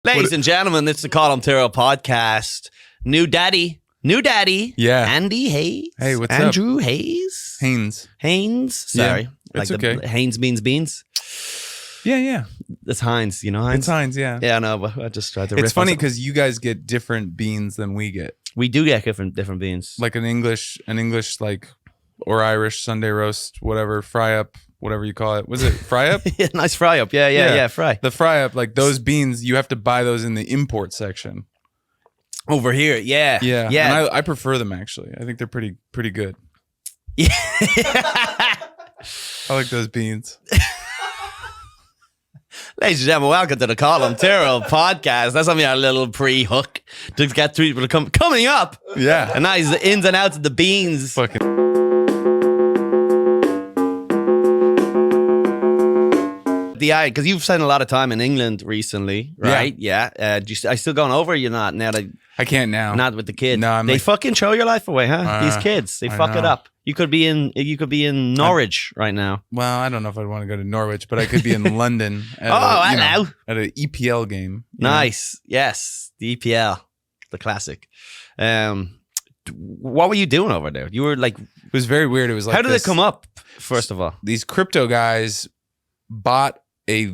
Ladies and gentlemen, it's the Colum Tyrrell Podcast. New daddy. Yeah. Andy Haynes. Hey, what's up? Andrew Hayes. Haynes. Sorry. Yeah, like it's okay. Haynes means beans. Yeah. It's Heinz. You know Heinz? It's Haynes, yeah. Yeah, I know, but I just tried to riff. It's funny because you guys get different beans than we get. We do get different beans. Like an English like, or Irish Sunday roast, whatever, fry up, whatever you call it. Was it fry up? Yeah, nice fry up. Yeah, fry. The fry up, like those beans, you have to buy those in the import section. Over here, yeah. And I prefer them, actually. I think they're pretty good. Yeah. I like those beans. Ladies and gentlemen, welcome to the Colum Tyrrell Podcast. That's only our little pre-hook to get through people to coming up. Yeah. And now he's the ins and outs of the beans. Fucking. Because you've spent a lot of time in England recently, right? Yeah. Are you still going over? Or you're not now that I can't now. Not with the kids. No, they fucking throw your life away, huh? These kids, they fuck it up. You could be in Norwich right now. Well, I don't know if I'd want to go to Norwich, but I could be in London at at an EPL game. Nice. Yes, the EPL, the classic. What were you doing over there? You were like, it was very weird. It was like, how did it come up? First of all, these crypto guys bought a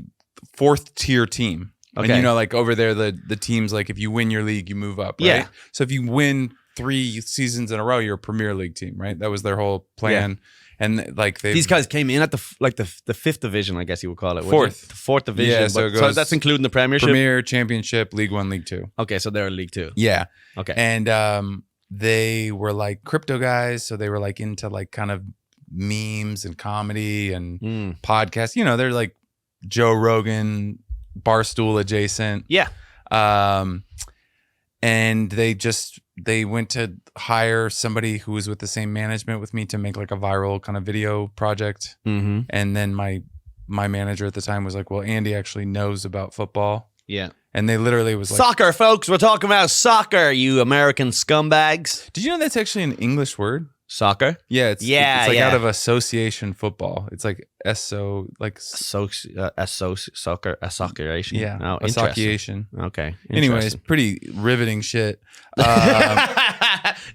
4th tier team. Okay. And you know, like over there, the teams, like if you win your league, you move up, right? Yeah. So if you win 3 seasons in a row, you're a Premier League team, right? That was their whole plan. Yeah. And like these guys came in at the 5th division, I guess you would call it. 4th. The 4th division. Yeah, so that's including the Premiership? Premier, Championship, League 1, League 2. Okay, so they're League 2. Yeah. Okay. And they were like crypto guys, so they were like into like kind of memes and comedy and podcasts. You know, they're like Joe Rogan, Barstool adjacent. Yeah. And they went to hire somebody who was with the same management with me to make like a viral kind of video project. Mm-hmm. And then my manager at the time was like, well, Andy actually knows about football. Yeah. And they literally was like, soccer, folks. We're talking about soccer, you American scumbags. Did you know that's actually an English word? Soccer? Yeah, it's like out of association football. It's like association. Yeah, oh, association. Okay. Anyways, pretty riveting shit. No,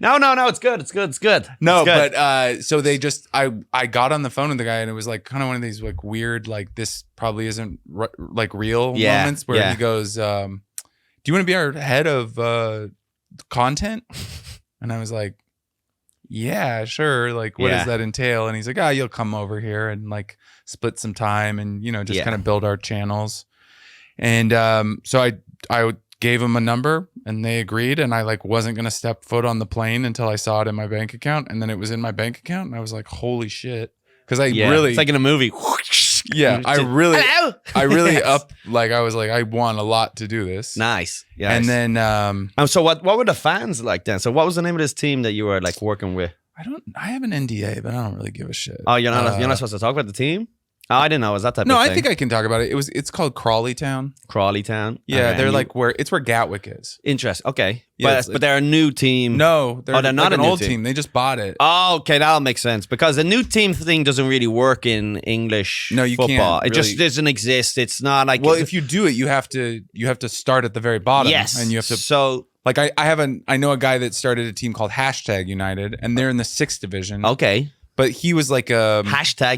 it's good. No, it's good. But so they just I got on the phone with the guy and it was like kind of one of these like weird like this probably isn't like real moments where he goes, "Do you want to be our head of content?" And I was like, yeah, sure. Like, what does that entail? And he's like, you'll come over here and like split some time and, you know, just kind of build our channels. And so I gave him a number and they agreed. And I like wasn't going to step foot on the plane until I saw it in my bank account. And then it was in my bank account. And I was like, holy shit. Because really. It's like in a movie. Yeah, I really up. Like, I was like, I want a lot to do this. Nice. Yeah. And then, so what were the fans like then? So what was the name of this team that you were like working with? I have an NDA, but I don't really give a shit. Oh, you're not supposed to talk about the team? Oh, I didn't know. Was that type of thing? No, I think I can talk about it. It's called Crawley Town. Crawley Town? Yeah, they're like where Gatwick is. Interesting. Okay. Yeah, but they're a new team. No, they're not like an old team. They just bought it. Oh, okay. That'll make sense. Because the new team thing doesn't really work in English football. Can't. It just doesn't exist. It's not like... Well, if you do it, you have to start at the very bottom. Yes. And you have to... So... Like I know a guy that started a team called #United, and they're in the 6th division. Okay. But he was like a...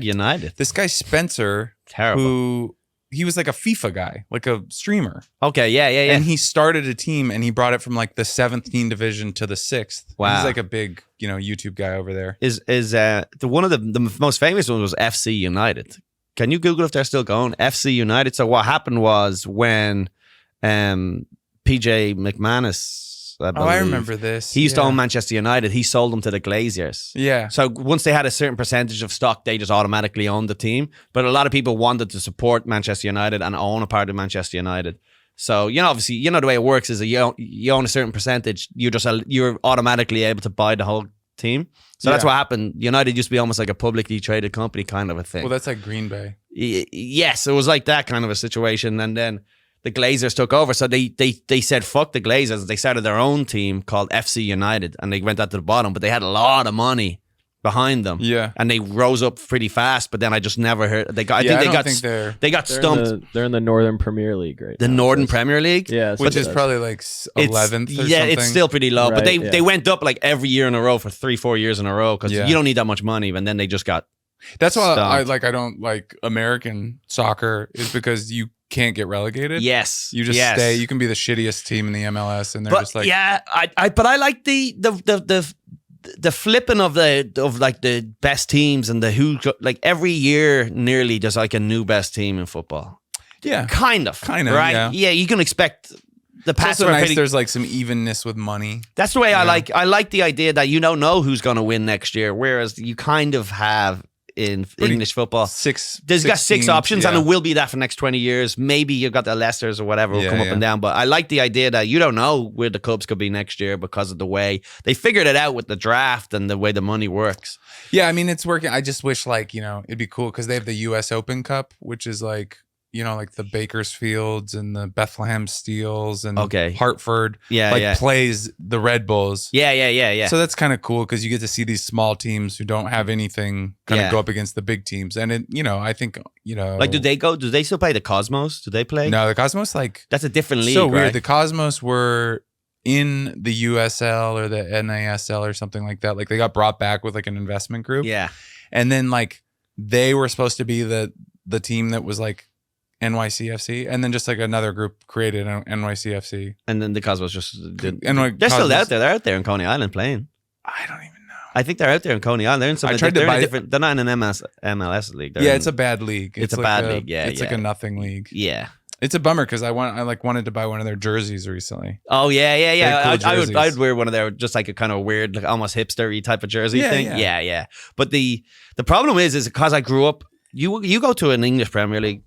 #United. This guy, Spencer... Terrible. He was like a FIFA guy, like a streamer. Okay, yeah. And he started a team and he brought it from like the 17 division to the 6th. Wow. He's like a big, YouTube guy over there. Is one of the most famous ones was FC United. Can you Google if they're still going? FC United. So what happened was when PJ McManus, I remember this. He used to own Manchester United. He sold them to the Glazers. Yeah. So once they had a certain percentage of stock, they just automatically owned the team. But a lot of people wanted to support Manchester United and own a part of Manchester United. So, obviously, the way it works is that you own a certain percentage, you're automatically able to buy the whole team. So that's what happened. United used to be almost like a publicly traded company kind of a thing. Well, that's like Green Bay. Yes, it was like that kind of a situation. And then the Glazers took over. So they said, fuck the Glazers. They started their own team called FC United and they went out to the bottom, but they had a lot of money behind them. Yeah. And they rose up pretty fast, but then I just never heard they got they got stumped. They're in the Northern Premier League right now. The Northern Premier League? Yeah. Which is probably like 11th or something. Yeah, it's still pretty low. Right, but they went up like every year in a row for 3-4 years in a row because you don't need that much money, and then they just got That's why stumped. I don't like American soccer is because you can't get relegated. Yes. You just stay. You can be the shittiest team in the MLS, and they're just like I like the flipping of the best teams and the who, like every year nearly there's like a new best team in football. Yeah, kind of, right? Yeah, you can expect the past. It's also nice. There's like some evenness with money. That's the way I like. I like the idea that you don't know who's going to win next year, whereas you kind of have in English football. There's got six options, and it will be that for the next 20 years. Maybe you've got the Leicesters or whatever will come up and down. But I like the idea that you don't know where the clubs could be next year because of the way they figured it out with the draft and the way the money works. Yeah, I mean, it's working. I just wish, like, it'd be cool because they have the U.S. Open Cup, which is like, like the Bakersfields and the Bethlehem Steels and Hartford plays the Red Bulls. Yeah. So that's kind of cool because you get to see these small teams who don't have anything kind of go up against the big teams. And it, I think, like, do they still play the Cosmos? Do they play? No, the Cosmos, like, that's a different league. So weird. Right? The Cosmos were in the USL or the NASL or something like that. Like, they got brought back with like an investment group. Yeah. And then like they were supposed to be the team that was like NYCFC, and then just like another group created NYCFC, and then the Cosmos just they're Cosmos, still out there. They're out there in Coney Island playing. I don't even know. I think they're out there in Coney Island. They're in some. They're not in an MLS league. It's a bad league. It's a bad league. Yeah, it's like a nothing league. Yeah, it's a bummer because I wanted to buy one of their jerseys recently. Oh yeah. Cool I'd wear one of their just like a kind of weird, like almost hipster-y type of jersey thing. Yeah. But the problem is because I grew up. You go to an English Premier League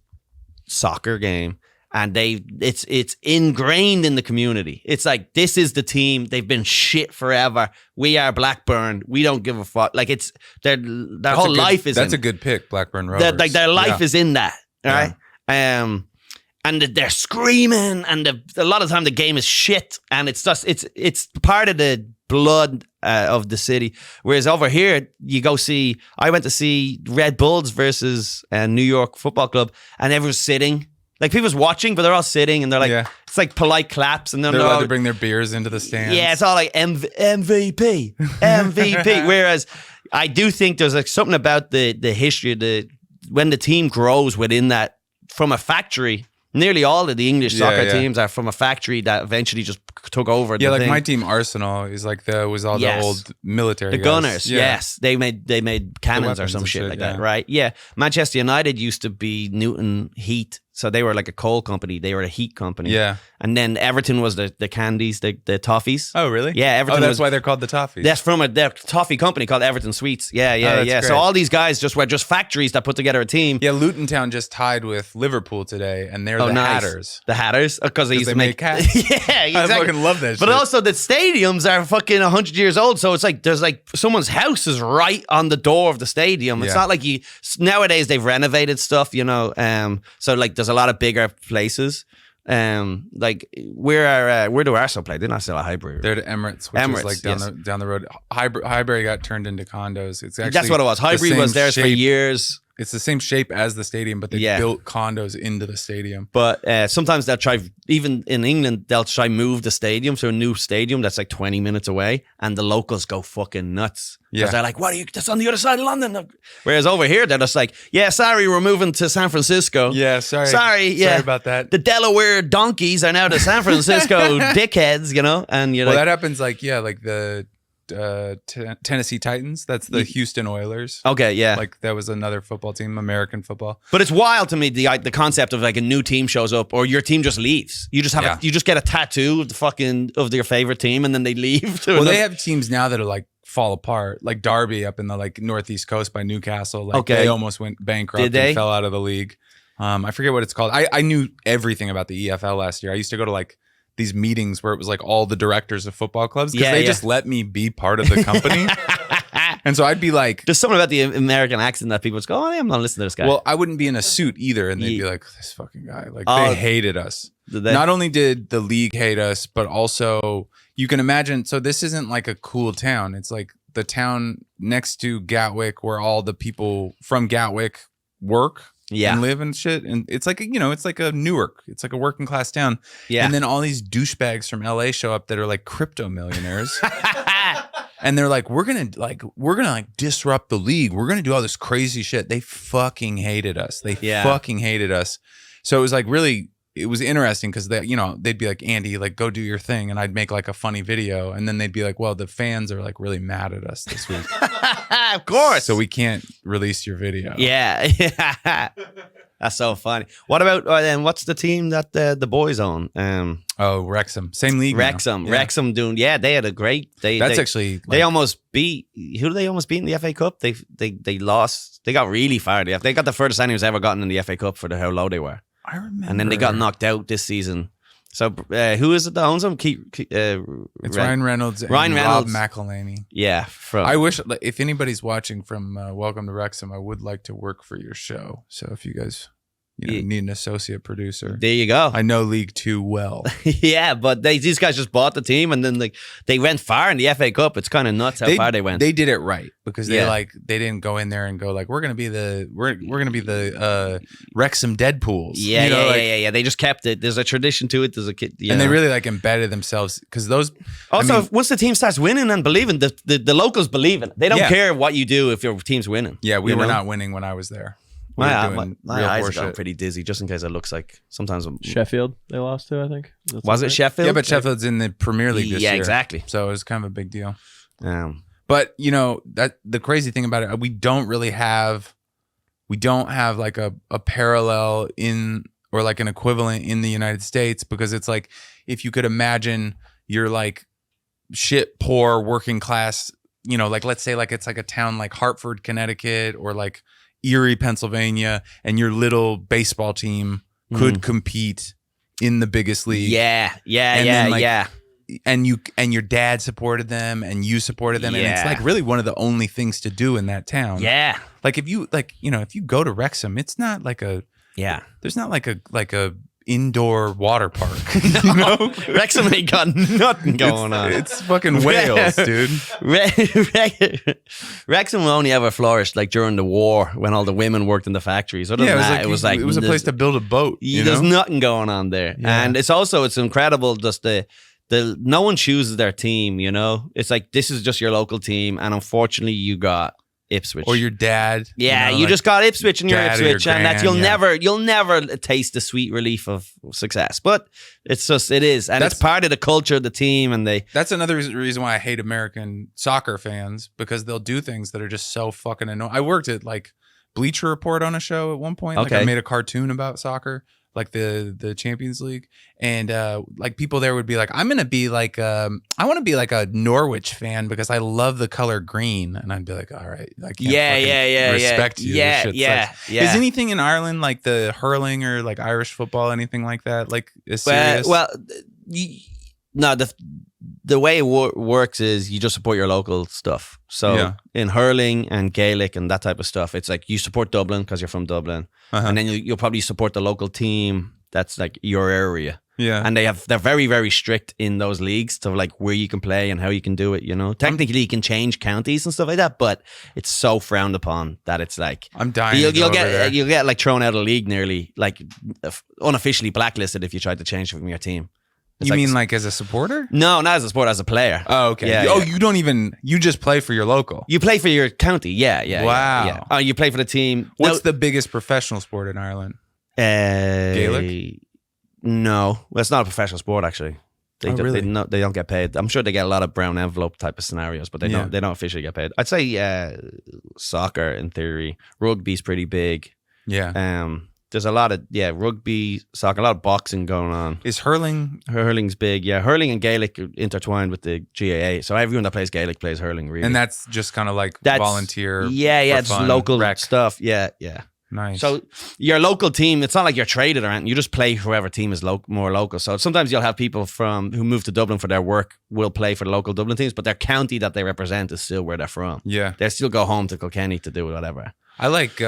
soccer game and it's ingrained in the community. It's like, this is the team. They've been shit forever. We are Blackburn. We don't give a fuck. Like, it's their whole life is that's a good pick, Blackburn Rovers. Like their life is in that, right? And they're screaming, and a lot of the time the game is shit, and it's just it's part of the blood of the city. Whereas over here, I went to see Red Bulls versus New York Football Club, and everyone's sitting. Like, people's watching, but they're all sitting, and they're like, it's like polite claps, and then they're allowed to bring their beers into the stands. Yeah, it's all like MVP. Whereas I do think there's like something about the history, when the team grows within that from a factory. Nearly all of the English soccer teams are from a factory that eventually just took over. Yeah, like my team, Arsenal, is like the old military. The Gunners, yes, they made cannons or some shit like that, right? Yeah, Manchester United used to be Newton Heat, so they were like a coal company. They were a heat company. Yeah, and then Everton was the candies, the toffees. Oh, really? Yeah, Everton. That's why they're called the toffees. That's from a toffee company called Everton Sweets. Yeah. Great. So all these guys were just factories that put together a team. Yeah, Luton Town just tied with Liverpool today, and they're the Hatters. The Hatters, because they used to make cats. Yeah, exactly. I fucking love that shit. But also the stadiums are fucking 100 years old, so it's like there's like someone's house is right on the door of the stadium. It's not like nowadays they've renovated stuff, so like there's a lot of bigger places. Like where do Arsenal play? They're not still a Highbury. They're at Emirates, which is like down the road. Highbury got turned into condos. It's actually that's what it was. Highbury was theirs for years. It's the same shape as the stadium, but they built condos into the stadium. But sometimes they'll try, even in England, they'll try move the stadium to a new stadium that's like 20 minutes away, and the locals go fucking nuts. Because they're like, that's on the other side of London. Whereas over here, they're just like, sorry, we're moving to San Francisco. Yeah, sorry. Sorry about that. The Delaware donkeys are now the San Francisco dickheads, and you're that happens like the Tennessee Titans. That's the Houston Oilers. Okay, yeah. Like that was another football team, American football. But it's wild to me the concept of like a new team shows up, or your team just leaves. You just have you just get a tattoo of your favorite team, and then they leave. Well, they have teams now that are like fall apart, like Derby up in the like northeast coast by Newcastle. Like they almost went bankrupt and fell out of the league. I forget what it's called. I knew everything about the EFL last year. I used to go to like these meetings where it was like all the directors of football clubs because they just let me be part of the company. And so I'd be like, there's something about the American accent that people just go, I'm not listening to this guy. Well, I wouldn't be in a suit either. And they'd be like, this fucking guy. Like they hated us. Not only did the league hate us, but also you can imagine. So this isn't like a cool town. It's like the town next to Gatwick where all the people from Gatwick work and live and shit. And it's like, it's like a Newark. It's like a working class town. Yeah. And then all these douchebags from LA show up that are like crypto millionaires. And they're like, we're gonna disrupt the league. We're gonna do all this crazy shit. They fucking hated us. They fucking hated us. So it was like really, it was interesting because they'd be like, Andy, like go do your thing, and I'd make like a funny video, and then they'd be like, well, the fans are like really mad at us this week. Of course. So we can't release your video. Yeah. That's so funny. What about then? What's the team that the boys own? Wrexham, same league. Wrexham, Wrexham doing. Yeah, they had a great. They almost beat. Who did they almost beat in the FA Cup? They lost. They got really far. They got the furthest anyone's ever gotten in the FA Cup for how low they were. I remember. And then they got knocked out this season. So who is it that owns them? It's Ryan Reynolds and Rob McElhaney. Yeah. I wish, if anybody's watching from Welcome to Wrexham, I would like to work for your show. So if you guys need an associate producer. There you go. I know League 2 well. Yeah, but these guys just bought the team, and then they went far in the FA Cup. It's kind of nuts how far they went. They did it right because they didn't go in there and go like, we're gonna be the Wrexham Deadpools. Yeah. They just kept it. There's a tradition to it. There's a kid, and they really like embedded themselves because those. Also, once the team starts winning and believing, the locals believe it. They don't care what you do if your team's winning. Yeah, we were not winning when I was there. My eyes are going pretty dizzy just in case it looks like sometimes Sheffield they lost to, I think. Was it Sheffield? Yeah, but Sheffield's in the Premier League this year. Yeah, exactly. So it was kind of a big deal. But that the crazy thing about it, we don't have like a parallel in or like an equivalent in the United States, because it's like if you could imagine you're like shit poor working class, like let's say like it's like a town like Hartford, Connecticut, or like Erie, Pennsylvania, and your little baseball team could compete in the biggest league. Yeah. And your dad supported them, and you supported them, and it's like really one of the only things to do in that town. Yeah, like if you if you go to Wrexham, it's not like there's not like a indoor water park. Wrexham ain't got nothing going on. It's fucking Wales, dude. Wrexham only ever flourished like during the war when all the women worked in the factories. Other than that, it was a place to build a boat. There's nothing going on there, and it's incredible. Just no one chooses their team. It's like this is just your local team, and unfortunately, you got Ipswich or your dad. Yeah, you just got Ipswich and you're Ipswich, and that's you'll never taste the sweet relief of success. But it is, and that's part of the culture of the team. And that's another reason why I hate American soccer fans, because they'll do things that are just so fucking annoying. I worked at like Bleacher Report on a show at one point. Like I made a cartoon about soccer, like the Champions League, and like people there would be like, I'm gonna be like I want to be like a Norwich fan because I love the color green, and I'd be like, all right, I can't respect you. Yeah. Is anything in Ireland like the hurling or like Irish football, anything like that, like is serious? No, the way it works is you just support your local stuff. So in hurling and Gaelic and that type of stuff, it's like you support Dublin because you're from Dublin, and then you'll probably support the local team that's like your area. Yeah, and they're very, very strict in those leagues to like where you can play and how you can do it. Technically you can change counties and stuff like that, but it's so frowned upon that it's like I'm dying. You'll get like thrown out of the league, nearly like unofficially blacklisted if you tried to change from your team. You mean like as a supporter? No, not as a supporter, as a player. Oh, okay. Yeah, you just play for your local. You play for your county. Yeah. Wow. Yeah. Oh, you play for the team. What's the biggest professional sport in Ireland? Gaelic? No. Well, it's not a professional sport, actually. They don't get paid. I'm sure they get a lot of brown envelope type of scenarios, but they don't officially get paid. I'd say soccer in theory. Rugby's pretty big. Yeah. There's a lot of rugby, soccer, a lot of boxing going on. Is hurling? Hurling's big, yeah. Hurling and Gaelic are intertwined with the GAA, so everyone that plays Gaelic plays hurling, really. And that's just kind of like volunteer. Yeah, it's local stuff. Yeah. Nice. So your local team, it's not like you're traded or anything. You just play whoever team is more local. So sometimes you'll have people who move to Dublin for their work will play for the local Dublin teams, but their county that they represent is still where they're from. Yeah, they still go home to Kilkenny to do whatever. I like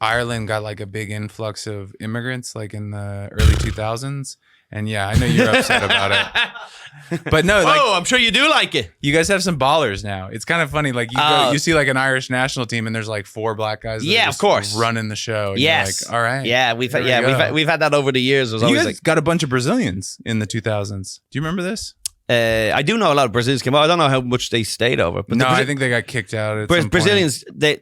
Ireland got like a big influx of immigrants like in the early 2000s. And yeah, I know you're upset about it. But no, like, I'm sure you do like it. you guys have some ballers now. It's kind of funny. Like you see like an Irish national team and there's like 4 black guys that are of course, running the show. And yes. you're like, all right. Yeah, we've had that over the years. You guys got a bunch of Brazilians in the 2000s. Do you remember this? I do know a lot of Brazilians came out. I don't know how much they stayed over. But I think they got kicked out. At some Brazilians, point. They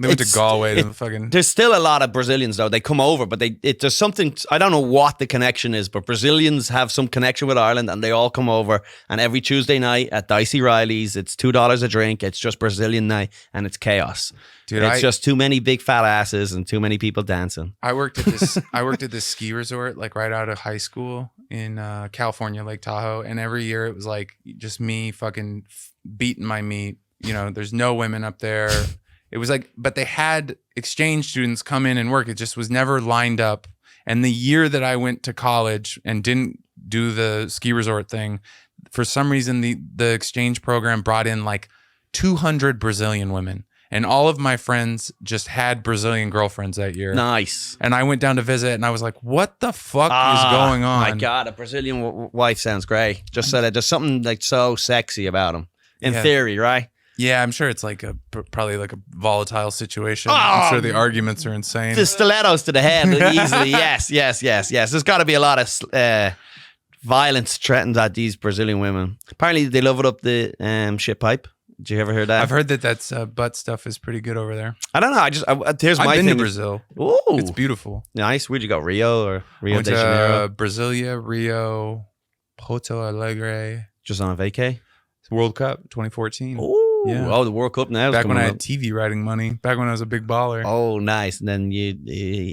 went to Galway to fucking. There's still a lot of Brazilians though. They come over, but there's something. I don't know what the connection is, but Brazilians have some connection with Ireland, and they all come over. And every Tuesday night at Dicey Riley's, it's $2 a drink. It's just Brazilian night, and it's chaos. Dude, it's just too many big fat asses and too many people dancing. I worked at this ski resort like right out of high school in California, Lake Tahoe, and every year it was like just me fucking beating my meat. You know, there's no women up there. It was like, but they had exchange students come in and work. It just was never lined up. And the year that I went to college and didn't do the ski resort thing, for some reason the exchange program brought in like 200 Brazilian women. And all of my friends just had Brazilian girlfriends that year. Nice. And I went down to visit and I was like, what the fuck is going on? My God, a Brazilian wife sounds great. Just so that there's something like so sexy about them. In theory, right? Yeah, I'm sure it's like probably like a volatile situation. I'm sure the arguments are insane. The stilettos to the head easily. Yes. There's got to be a lot of violence threatened at these Brazilian women. Apparently, they love it up the shit pipe. Did you ever hear that? I've heard that's butt stuff is pretty good over there. I don't know. I've been to Brazil. Ooh, it's beautiful. Nice. Where'd you go? Rio or Rio de Janeiro? Brasilia, Rio, Porto Alegre. Just on a vacay. World Cup 2014. Ooh. Yeah. Oh, the World Cup now. Back when I had TV writing money. Back when I was a big baller. Oh, nice. And then you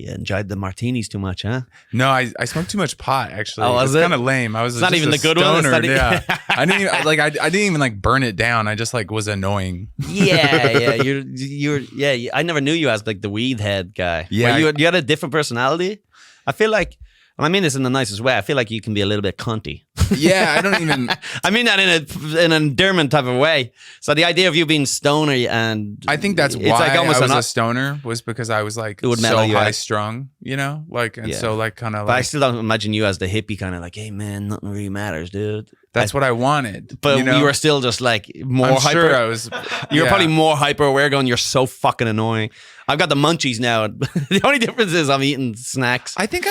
enjoyed the martinis too much, huh? No, I smoked too much pot. Actually, oh, was it's kind of lame. I was it's not even the good one. Yeah, I didn't even I didn't even like burn it down. I just like was annoying. Yeah. You're. Yeah. I never knew you as like the weed head guy. Yeah, you had a different personality. I feel like. And I mean this in the nicest way. I feel like you can be a little bit cunty. Yeah, I don't even. I mean that in an endearment type of way. So the idea of you being stoner and I think that's why like almost I was a stoner was because I was like so high strung, you know, like and so like kind of. But like, I still don't imagine you as the hippie kind of like, hey man, nothing really matters, dude. That's what I wanted. But you know? you were still just like more hyper. Sure I was. You were probably more hyper aware going, you're so fucking annoying. I've got the munchies now. The only difference is I'm eating snacks. I think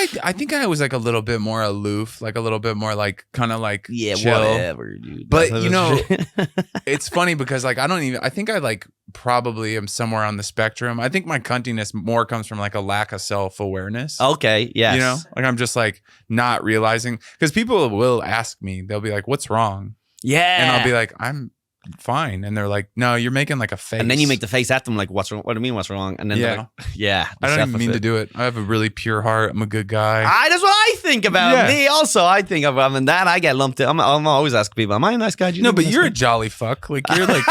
I was like a little bit more aloof, like a little bit more like kind of like chill. Whatever, dude. But you know, it's funny because like I think I like probably am somewhere on the spectrum. I think my cuntiness more comes from like a lack of self-awareness. Okay, yes. You know, like I'm just like not realizing because people will ask me, they'll be like, "What's wrong?" Yeah, and I'll be like, "I'm fine," and they're like, "No, you're making like a face," and then you make the face at them like, "What's wrong? What do you mean? What's wrong?" And then like, I don't even mean to do it. I have a really pure heart. I'm a good guy. That's what I think about me. Also, I think of that. I get lumped in. I'm always asking people, "Am I a nice guy?" No, but you're a jolly fuck. Like you're like,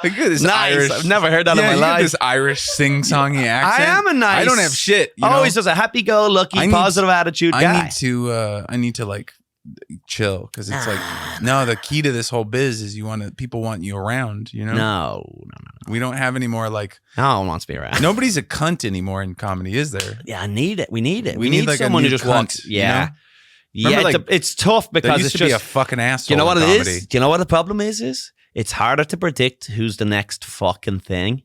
like this nice. Irish. I've never heard that in my life. This Irish sing-songy accent. I am a nice. I don't have shit. You know? Always just a happy-go-lucky, positive attitude guy. I need to like chill because it's like no, the key to this whole biz is people want you around, you know. No. We don't have any more like no one wants to be around. Nobody's a cunt anymore in comedy, is there? Yeah, I need it. We need it. We need like someone who just cunt, walks. Yeah. You know? Yeah, it's tough because it's just be a fucking asshole. You know what it comedy. is? Do you know what the problem is? It's harder to predict who's the next fucking thing,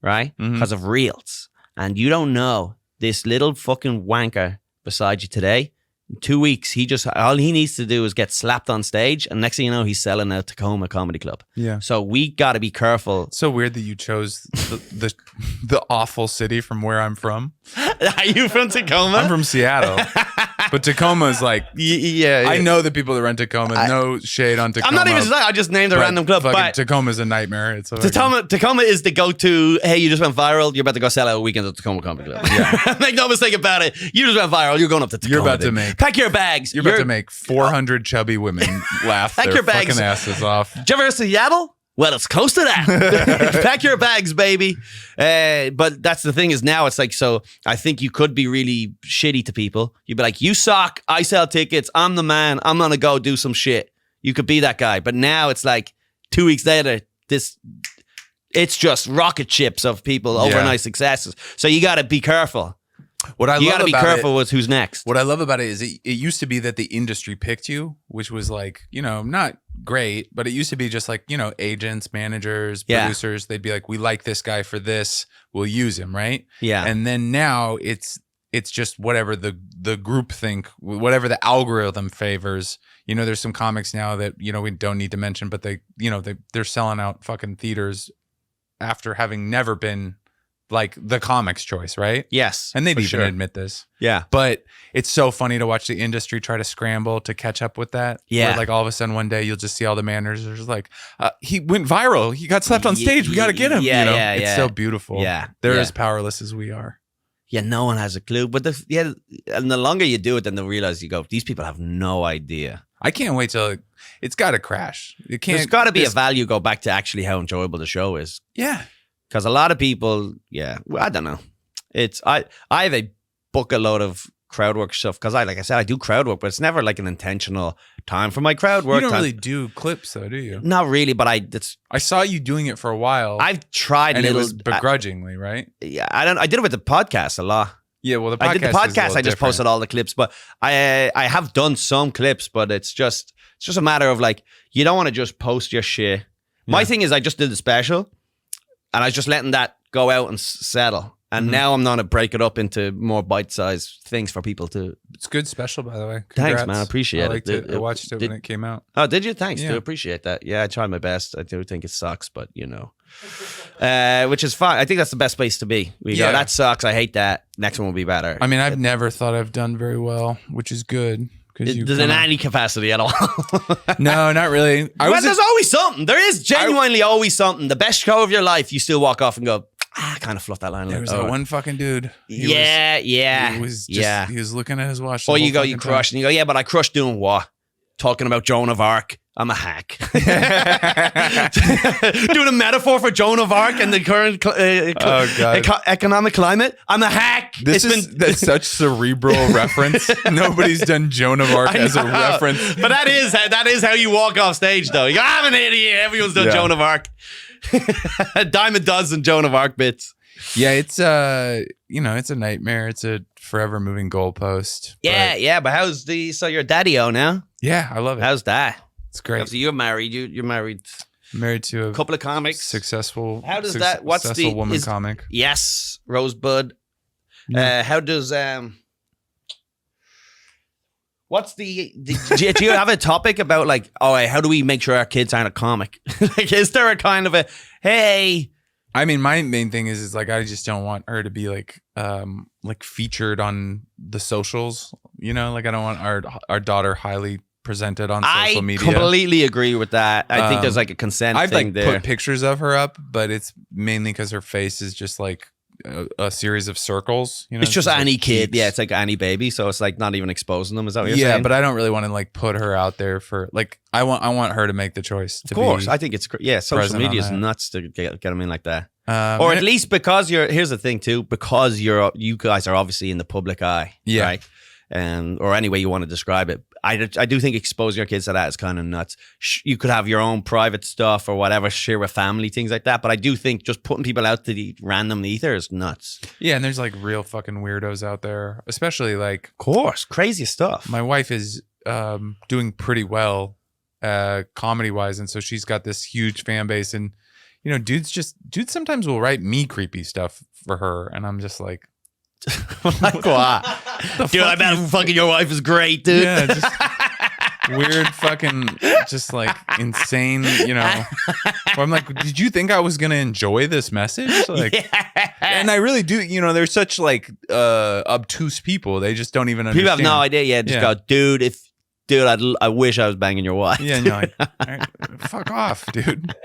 right? Because of reels. And you don't know this little fucking wanker beside you today. In 2 weeks, all he needs to do is get slapped on stage, and next thing you know, he's selling out Tacoma Comedy Club. Yeah. So we got to be careful. It's so weird that you chose the awful city from where I'm from. Are you from Tacoma? I'm from Seattle. But Tacoma is like, yeah. I know the people that run Tacoma. No shade on Tacoma. I'm not even saying I just named a random club. But Tacoma's a nightmare. It's Tacoma is the go-to. Hey, you just went viral. You're about to go sell out a weekend at Tacoma Comedy Club. Yeah. Make no mistake about it. You just went viral. You're going up to Tacoma. You're about to pack your bags. You're about to make 400 chubby women laugh pack their your bags. fucking asses off. Did you ever go to Seattle? Well, it's close to that. Pack your bags, baby. But that's the thing is now it's like, so I think you could be really shitty to people. You'd be like, you suck. I sell tickets. I'm the man. I'm going to go do some shit. You could be that guy. But now it's like 2 weeks later, this It's just rocket ships of people, overnight successes. So you got to be careful. You got to be careful with who's next. What I love about it is it used to be that the industry picked you, which was like, not great, but it used to be just like, agents, managers, producers. They'd be like, we like this guy for this. We'll use him, right? Yeah. And then now it's just whatever the group think, whatever the algorithm favors. There's some comics now that, we don't need to mention, but they're selling out fucking theaters after having never been like the comics choice, right? Yes. And they'd even admit this. Yeah. But it's so funny to watch the industry try to scramble to catch up with that. Yeah. Where like all of a sudden one day you'll just see all the managers like, he went viral. He got slapped on stage. We got to get him. Yeah, It's so beautiful. Yeah. They're as powerless as we are. Yeah, no one has a clue. But and the longer you do it, then they realize these people have no idea. I can't wait till it's got to crash. There's got to be a value go back to actually how enjoyable the show is. Yeah. Because a lot of people, I don't know. I have a bucket load of crowd work stuff because like I said, I do crowd work, but it's never like an intentional time for my crowd work. You don't really do clips though, do you? Not really, but I saw you doing it for a while. I've tried, and it was begrudgingly, right? Yeah, I did it with the podcast a lot. Yeah, well, I did the podcast. I just posted all the clips, but I have done some clips, but it's just a matter of like you don't want to just post your shit. My thing is I just did the special. And I was just letting that go out and settle. And now I'm going to break it up into more bite-sized things for people to... It's a good special, by the way. Congrats. Thanks, man. I appreciate it. I watched it when it came out. Oh, did you? Thanks. Do appreciate that. Yeah, I tried my best. I do think it sucks, but which is fine. I think that's the best place to be. We go, that sucks. I hate that. Next one will be better. I mean, I've never thought I've done very well, which is good. There's in any capacity at all. No, not really. There's always something. There is genuinely always something. The best show of your life, you still walk off and go, I kind of fluffed that line. There was that one fucking dude. He was looking at his watch. Or you go, you crush, and you go, yeah, but I crushed doing what? Talking about Joan of Arc. I'm a hack. Doing a metaphor for Joan of Arc and the current economic climate. I'm a hack. That's such cerebral reference. Nobody's done Joan of Arc as a reference. But that is how you walk off stage, though. You go, I'm an idiot. Everyone's done Joan of Arc. A dime a dozen Joan of Arc bits. Yeah, it's it's a nightmare. It's a forever moving goalpost. Yeah, but so you're daddy-o now? Yeah, I love it. How's that? It's great. So you're married. You're married. Married to a couple of comics. Successful. How does that? What's successful woman comic? Yes, Rosebud. Yeah. How does What's do you have a topic about like, how do we make sure our kids aren't a comic? Like, is there a kind of a hey? I mean, my main thing is like I just don't want her to be like featured on the socials. Like I don't want our daughter highly presented on social media. I completely agree with that. I think there's like a consent thing there. I've put pictures of her up, but it's mainly because her face is just like a series of circles. It's just any like kid. Yeah, it's like any baby. So it's like not even exposing them. Is that what you're saying? Yeah, but I don't really want to like put her out there for like I want her to make the choice. Of course, I think it's social media is nuts to get them in like that. Or at least because here's the thing too, because you guys are obviously in the public eye, right? Or any way you want to describe it. I do think exposing your kids to that is kind of nuts. You could have your own private stuff or whatever, share with family, things like that. But I do think just putting people out to the random ether is nuts. Yeah, and there's like real fucking weirdos out there, especially like... Of course, crazy stuff. My wife is doing pretty well comedy-wise, and so she's got this huge fan base. And, dudes sometimes will write me creepy stuff for her, and I'm just like... Like what? Dude, I bet fucking your wife is great, dude. Yeah, just weird fucking, just like insane, Where I'm like, did you think I was gonna enjoy this message? Like, and I really do. They're such like obtuse people. They just don't even understand. People have no idea. Yeah, just go, dude. I wish I was banging your wife. Yeah, no, fuck off, dude.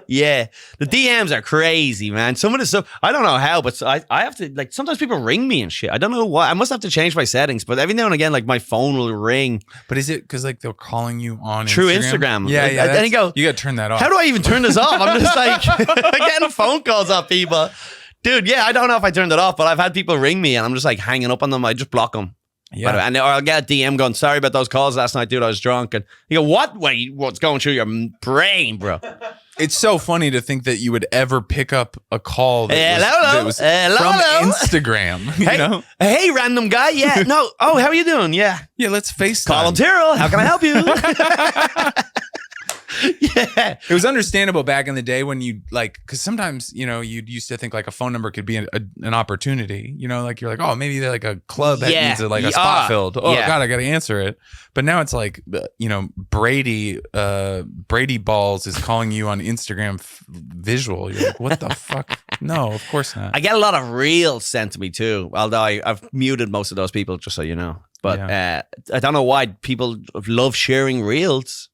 Yeah, the DMs are crazy, man. Some of the stuff, I don't know how, but I have to, like, sometimes people ring me and shit. I don't know why. I must have to change my settings, but every now and again, like, my phone will ring. But is it because, like, they're calling you on True Instagram? Yeah, yeah. Then you go, you got to turn that off. How do I even turn this off? I'm just like, getting phone calls off people. Dude, yeah, I don't know if I turned it off, but I've had people ring me and I'm just like hanging up on them. I just block them. Yeah. And or I'll get a DM going, sorry about those calls last night, dude. I was drunk. And you go, what? What's going through your brain, bro? It's so funny to think that you would ever pick up a call that was from Instagram. You know? Hey, random guy. Yeah. No. Oh, how are you doing? Yeah. Yeah, let's FaceTime. Colum Tyrrell. How can I help you? Yeah. It was understandable back in the day when you like, because sometimes, you know, you used to think like a phone number could be an opportunity, you know, like you're like, oh, maybe they're like a club that needs a spot filled. Oh God, I got to answer it. But now it's like, you know, Brady Balls is calling you on Instagram visual. You're like, what the fuck? No, of course not. I get a lot of reels sent to me too, although I've muted most of those people, just so you know. But I don't know why people love sharing reels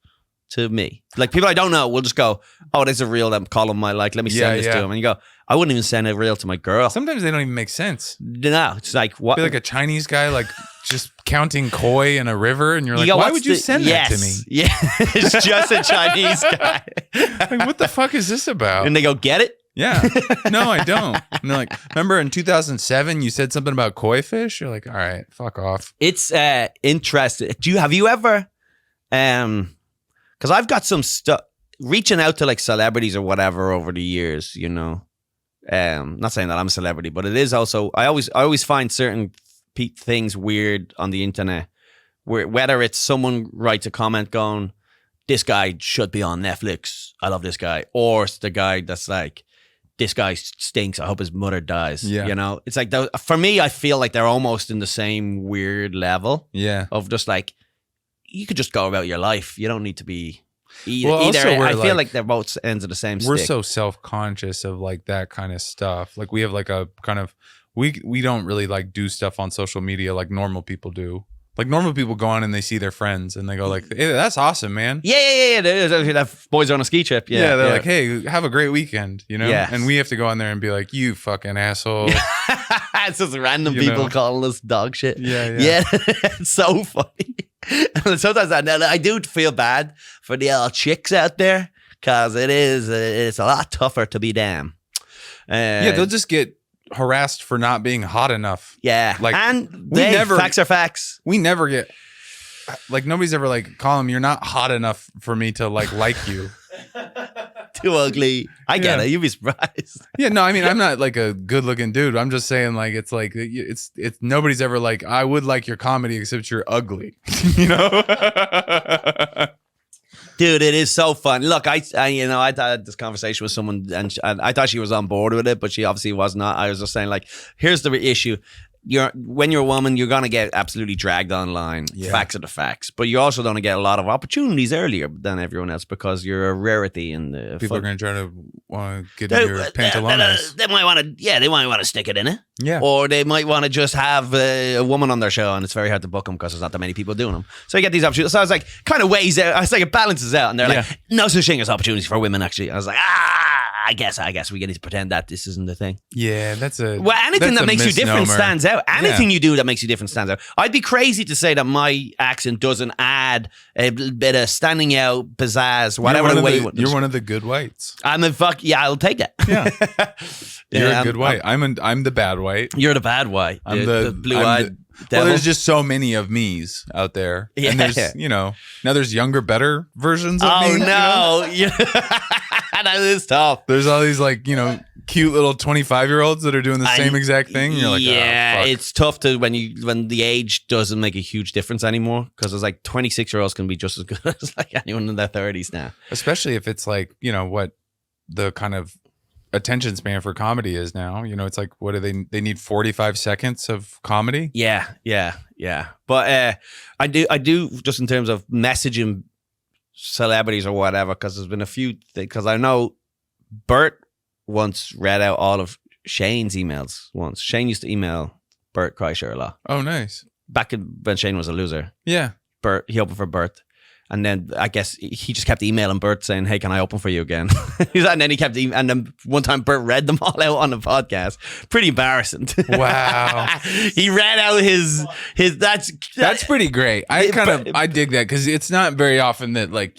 to me. Like people I don't know will just go, oh, there's a reel that Colum might like. Let me send this to him. And you go, I wouldn't even send a reel to my girl. Sometimes they don't even make sense. No, it's like what? Like a Chinese guy, like just counting koi in a river, and you're like, why would you send that to me? Yeah, it's just a Chinese guy. Like, what the fuck is this about? And they go, get it? Yeah. No, I don't. And they're like, remember in 2007 you said something about koi fish? You're like, all right, fuck off. It's interesting. Have you ever because I've got some stuff reaching out to like celebrities or whatever over the years, you know. Not saying that I'm a celebrity, but it is also I always find certain things weird on the internet, whether it's someone writes a comment going, this guy should be on Netflix, I love this guy, or it's the guy that's like, this guy stinks, I hope his mother dies. Yeah. You know, it's like for me, I feel like they're almost in the same weird level. Yeah. Of just like, you could just go about your life. You don't need to be either. I feel like they're both ends of the same stick. We're so self-conscious of like that kind of stuff. Like we have like a kind of, we don't really like do stuff on social media like normal people do. Like normal people go on and they see their friends and they go like, hey, that's awesome, man. Yeah. That boys are on a ski trip. Yeah, they're like, hey, have a great weekend, you know? Yes. And we have to go on there and be like, you fucking asshole. It's just random people calling us dog shit. Yeah. It's so funny. And sometimes I do feel bad for the old chicks out there because it's a lot tougher to be them. They'll just get harassed for not being hot enough. Yeah. Like, and facts are facts. We never get, like, nobody's ever like, Colum, you're not hot enough for me to like you. Too ugly. I get it. You'd be surprised. Yeah, no, I mean, I'm not like a good looking dude. I'm just saying like, it's nobody's ever like, I would like your comedy except you're ugly. You know? Dude, it is so fun. Look, I had this conversation with someone and I thought she was on board with it, but she obviously was not. I was just saying like, here's the issue. When you're a woman, you're going to get absolutely dragged online. Yeah. Facts are the facts. But you're also going to get a lot of opportunities earlier than everyone else because you're a rarity in the people are going to try to want to get in your pantalones. They might want to stick it in it. Yeah. Or they might want to just have a woman on their show and it's very hard to book them because there's not that many people doing them. So you get these opportunities. So I was like, kind of weighs out. I was like, it balances out. And they're like, no such thing as opportunities for women, actually. I was like, I guess we get to pretend that this isn't the thing. Yeah, that's a... Well, anything that makes you different stands out. Anything you do that makes you different stands out. I'd be crazy to say that my accent doesn't add a bit of standing out, pizzazz, whatever the way you want. You're one of the good whites. I'm a I'll take that. Yeah. You're a good white. I'm the bad white. You're the bad white. I'm the blue-eyed devil. Well, there's just so many of me's out there. Yeah. And there's, now there's younger, better versions of me. Oh, no. You know? That is tough. There's all these like, cute little 25-year-olds that are doing the same exact thing. And you're like, it's tough to when the age doesn't make a huge difference anymore because it's like 26-year-olds can be just as good as like anyone in their 30s now. Especially if it's like, what the kind of attention span for comedy is now. It's like, what do they need 45 seconds of comedy? Yeah. But I do just in terms of messaging celebrities or whatever, because there's been a few things, because I know Bert once read out all of Shane's emails once. Shane used to email Bert Kreischer a lot. Oh, nice. Back when Shane was a loser. Yeah. He opened for Bert. And then I guess he just kept emailing Bert saying, hey, can I open for you again? And then he kept and then one time Bert read them all out on the podcast. Pretty embarrassing. Wow. He read out his that's pretty great. I dig that because it's not very often that like,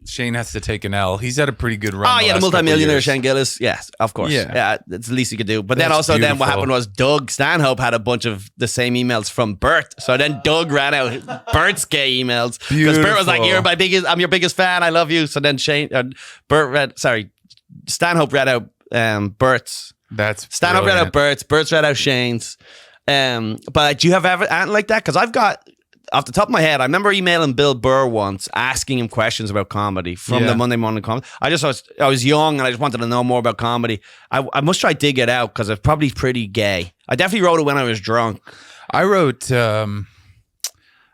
Shane has to take an L. He's had a pretty good run. Oh yeah, the multimillionaire Shane Gillis. Yes, of course. Yeah, that's the least you could do. But then also, then what happened was Doug Stanhope had a bunch of the same emails from Bert. So then Doug ran out Bert's gay emails because Bert was like, I'm your biggest fan. I love you. So then Stanhope read out Bert's. Stanhope read out Bert's. Bert's read out Shane's. But do you have ever anything like that? Because I've got, off the top of my head, I remember emailing Bill Burr once, asking him questions about comedy from the Monday Morning Comedy. I was young and I just wanted to know more about comedy. I must try to dig it out because it's probably pretty gay. I definitely wrote it when I was drunk. I wrote Zach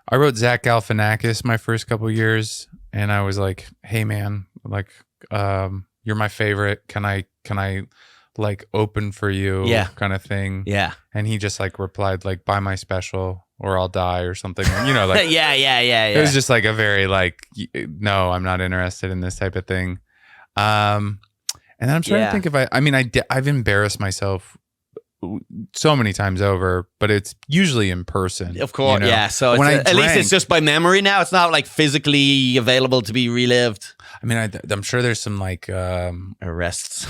Galifianakis my first couple of years, and I was like, "Hey man, like, you're my favorite. Can I like open for you?" kind of thing. Yeah. And he just like replied like, "Buy my special or I'll die," or something. Like yeah. It was just like a very like, no, I'm not interested in this type of thing. And then I'm trying to think if I've embarrassed myself so many times over, but it's usually in person. Of course, yeah. So at least it's just by memory now. It's not like physically available to be relived. I mean, I'm sure there's some like arrests,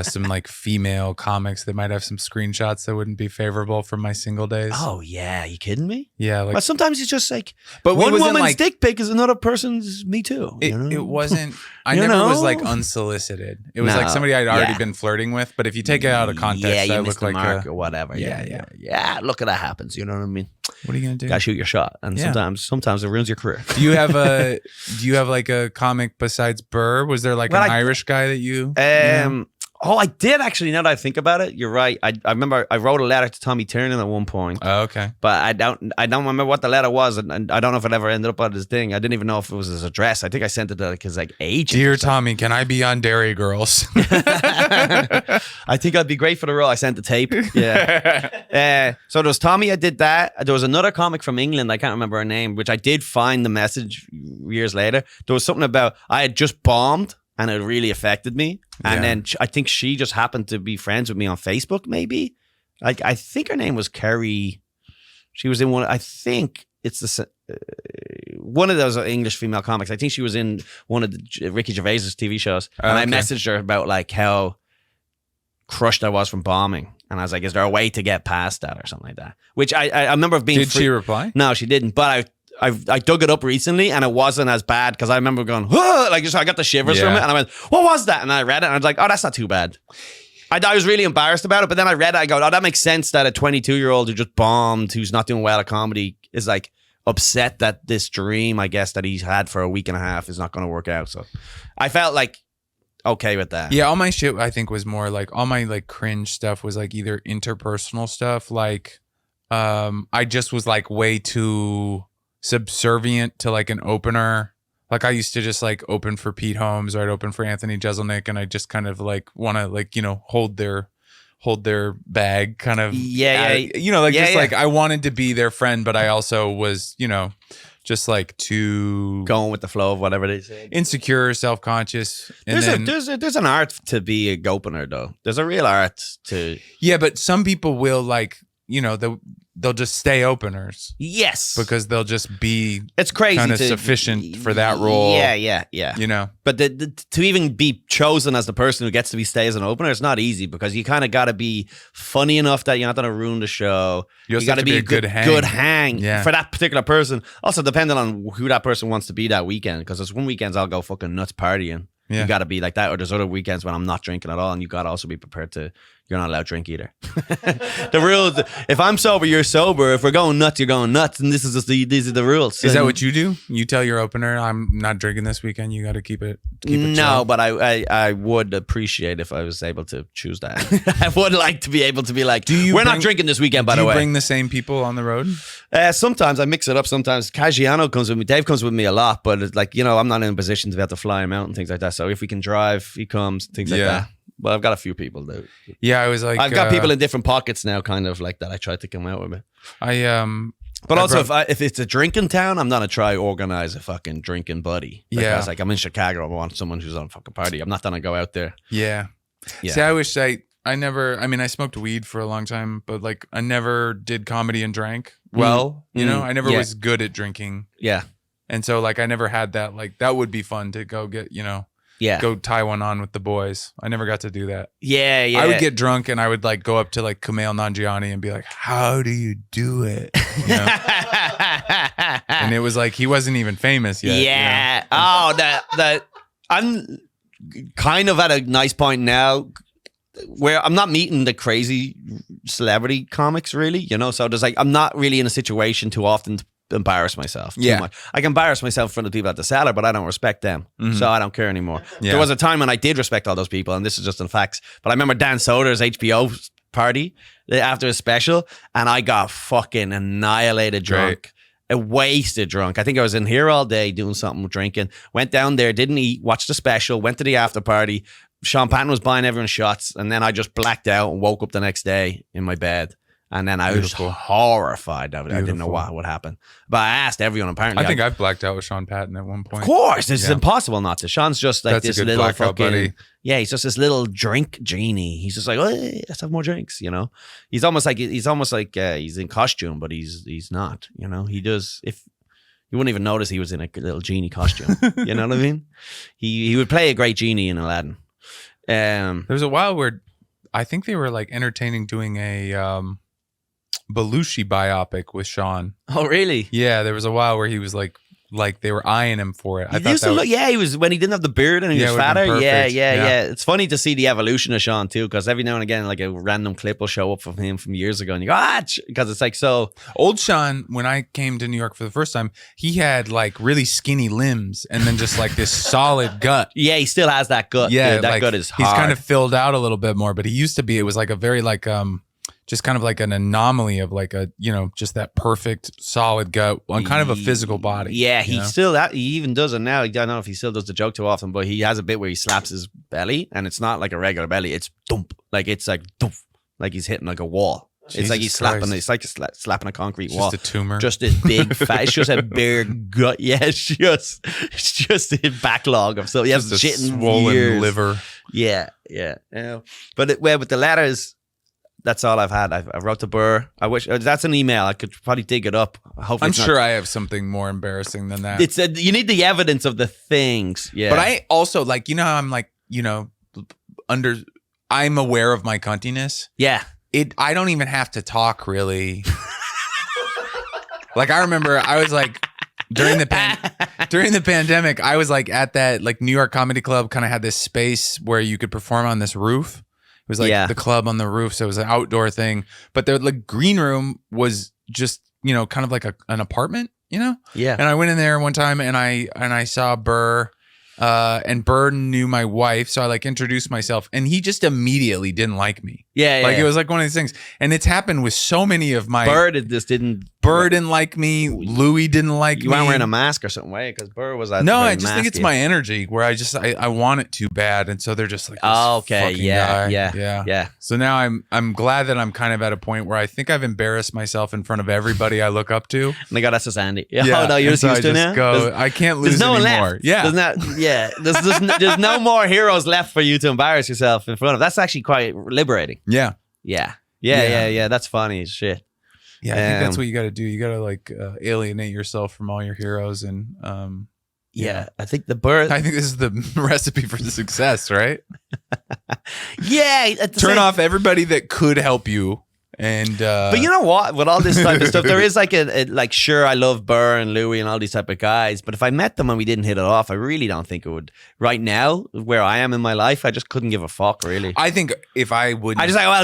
some like female comics that might have some screenshots that wouldn't be favorable from my single days. Oh yeah, you kidding me? Yeah, like, but sometimes it's just like, but one woman's like, dick pic is another person's me too. It wasn't. I never was like unsolicited. It was like somebody I'd already been flirting with. But if you take it out of context, I look like mark or whatever. Yeah. Look at that happens. You know what I mean? What are you gonna do? Gotta shoot your shot, and sometimes it ruins your career. Do you have like a comic besides Burr? Was there like an Irish guy that you? Oh, I did actually. Now that I think about it, you're right. I remember I wrote a letter to Tommy Tiernan at one point. Oh, okay. But I don't remember what the letter was, and I don't know if it ever ended up on his thing. I didn't even know if it was his address. I think I sent it to like his like agent. Dear Tommy, can I be on Dairy Girls? I think I'd be great for the role. I sent the tape. Yeah. So there was Tommy. I did that. There was another comic from England. I can't remember her name, which I did find the message years later. There was something about I had just bombed. And it really affected me. And then I think she just happened to be friends with me on Facebook, maybe. Like, I think her name was Kerry. She was in one, I think it's one of those English female comics. I think she was in one of the Ricky Gervais's TV shows. And I messaged her about like how crushed I was from bombing. And I was like, is there a way to get past that or something like that? Which I remember being... Did she reply? No, she didn't. But I dug it up recently and it wasn't as bad because I remember going, whoa! Like, just I got the shivers from it and I went, what was that? And I read it and I was like, oh, that's not too bad. I was really embarrassed about it, but then I read it, I go, oh, that makes sense that a 22-year-old who just bombed, who's not doing well at comedy, is like upset that this dream, I guess, that he's had for a week and a half is not going to work out. So I felt like okay with that. Yeah, all my shit, I think, was more like, all my like cringe stuff was like either interpersonal stuff, like I just was like way too subservient to like an opener. Like I used to just like open for Pete Holmes or I'd open for Anthony Jeselnik and I just kind of like want to like, you know, hold their bag kind of. Like I wanted to be their friend, but I also was, you know, just like too going with the flow of whatever they say. Insecure, self-conscious. And there's an art to be a opener though. There's a real art to. Yeah, but some people will like, you know, they'll just stay openers. Yes. Because they'll just be it's crazy kind of sufficient for that role. Yeah. You know? But to even be chosen as the person who gets to stay as an opener, it's not easy because you kind of got to be funny enough that you're not going to ruin the show. You got to be a good hang for that particular person. Also, depending on who that person wants to be that weekend, because there's one weekends I'll go fucking nuts partying. Yeah. You got to be like that. Or there's other weekends when I'm not drinking at all and you got to also be prepared to... You're not allowed to drink either. The rules, if I'm sober, you're sober. If we're going nuts, you're going nuts. And these are the rules. Is that what you do? You tell your opener, I'm not drinking this weekend. You got to keep it No, chill. But I would appreciate if I was able to choose that. I would like to be able to be like, we're not drinking this weekend, by the way. Do you bring the same people on the road? Sometimes I mix it up. Sometimes Caggiano comes with me. Dave comes with me a lot. But it's like, you know, I'm not in a position to be able to fly him out and things like that. So if we can drive, he comes, things like that. But I've got a few people though. Yeah, I was like, I've got people in different pockets now, kind of like that. I try to come out with me. But also, if it's a drinking town, I'm not gonna try organize a fucking drinking buddy. Because like I'm in Chicago, I want someone who's on a fucking party. I'm not gonna go out there. Yeah. See, I wish I never. I mean, I smoked weed for a long time, but like I never did comedy and drank well. You know, I never was good at drinking. Yeah. And so like I never had that. Like that would be fun to go get, go tie one on with the boys. I never got to do that. Yeah. I would get drunk and I would like go up to like Kumail Nanjiani and be like, how do you do it? And it was like he wasn't even famous yet. Yeah. Oh, I'm kind of at a nice point now where I'm not meeting the crazy celebrity comics really, so there's like, I'm not really in a situation too often to embarrass myself too much. I can embarrass myself in front of people at the cellar, but I don't respect them. So I don't care anymore. Yeah. There was a time when I did respect all those people, and this is just in facts, but I remember Dan Soder's HBO party after his special, and I got fucking annihilated drunk. A wasted drunk. I think I was in here all day doing something, drinking. Went down there, didn't eat, watched the special, went to the after party. Sean Patton was buying everyone shots, and then I just blacked out and woke up the next day in my bed. And then I was horrified. I didn't know what happened. But I asked everyone, apparently. I think I've blacked out with Sean Patton at one point. Of course. It's impossible not to. Sean's just like this little fucking... buddy. Yeah, he's just this little drink genie. He's just like, oh, let's have more drinks, He's almost like he's in costume, but he's not, He does... You wouldn't even notice he was in a little genie costume. You know what I mean? He would play a great genie in Aladdin. There was a while where I think they were like entertaining doing a... Belushi biopic with Shawn. Oh, really? Yeah, there was a while where he was like they were eyeing him for it. He was when he didn't have the beard and he was fatter. Yeah. It's funny to see the evolution of Shawn too, because every now and again, like a random clip will show up from him from years ago, and you go, because it's like so. Old Shawn, when I came to New York for the first time, he had like really skinny limbs and then just like this solid gut. Yeah, he still has that gut. Yeah, dude. That gut is hard. He's kind of filled out a little bit more, but he used to be. It was like a very like just kind of like an anomaly of like a, just that perfect solid gut on kind of a physical body. Yeah, he even does it now. I don't know if he still does the joke too often, but he has a bit where he slaps his belly, and it's not like a regular belly. It's thump. Like it's like thump. Like he's hitting like a wall. It's like he's slapping. It's like slapping a concrete wall. Just a tumor. Just this big fat. It's just a big gut. Yeah, it's just a backlog of stuff. He has shit in swollen liver. Yeah. But with the letters. That's all I've had. I wrote to Burr. I wish that's an email. I could probably dig it up. I'm sure I have something more embarrassing than that. You need the evidence of the things. Yeah. But I also like, how I'm like, I'm aware of my cuntiness. Yeah. I don't even have to talk really. Like I remember I was like during the pandemic, I was like at that like New York Comedy Club kind of had this space where you could perform on this roof. It was like the club on the roof, so it was an outdoor thing. But the green room was just, kind of like an apartment, Yeah. And I went in there one time and I saw Burr, and Burr knew my wife, so I like introduced myself, and he just immediately didn't like me. It was like one of these things, and it's happened with so many of my. Burr didn't like me. Louis didn't like me. You weren't wearing a mask or something, way because Burr was. No, I just think it's my energy where I want it too bad, and so they're just like, yeah. So now I'm glad that I'm kind of at a point where I think I've embarrassed myself in front of everybody I look up to. Oh my God, that's just Andy. Yeah. Oh no, you're just used to now. I can't lose anymore. Left. Yeah. There's no more heroes left for you to embarrass yourself in front of. That's actually quite liberating. Yeah. That's funny as shit. Yeah, I think that's what you got to do. You got to like alienate yourself from all your heroes, and I think the birth. I think this is the recipe for success, right? Turn off everybody that could help you. And but you know what? With all this type of stuff, there is like sure, I love Burr and Louis and all these type of guys, but if I met them and we didn't hit it off, I really don't think it would. Right now, where I am in my life, I just couldn't give a fuck, really. I think if I would,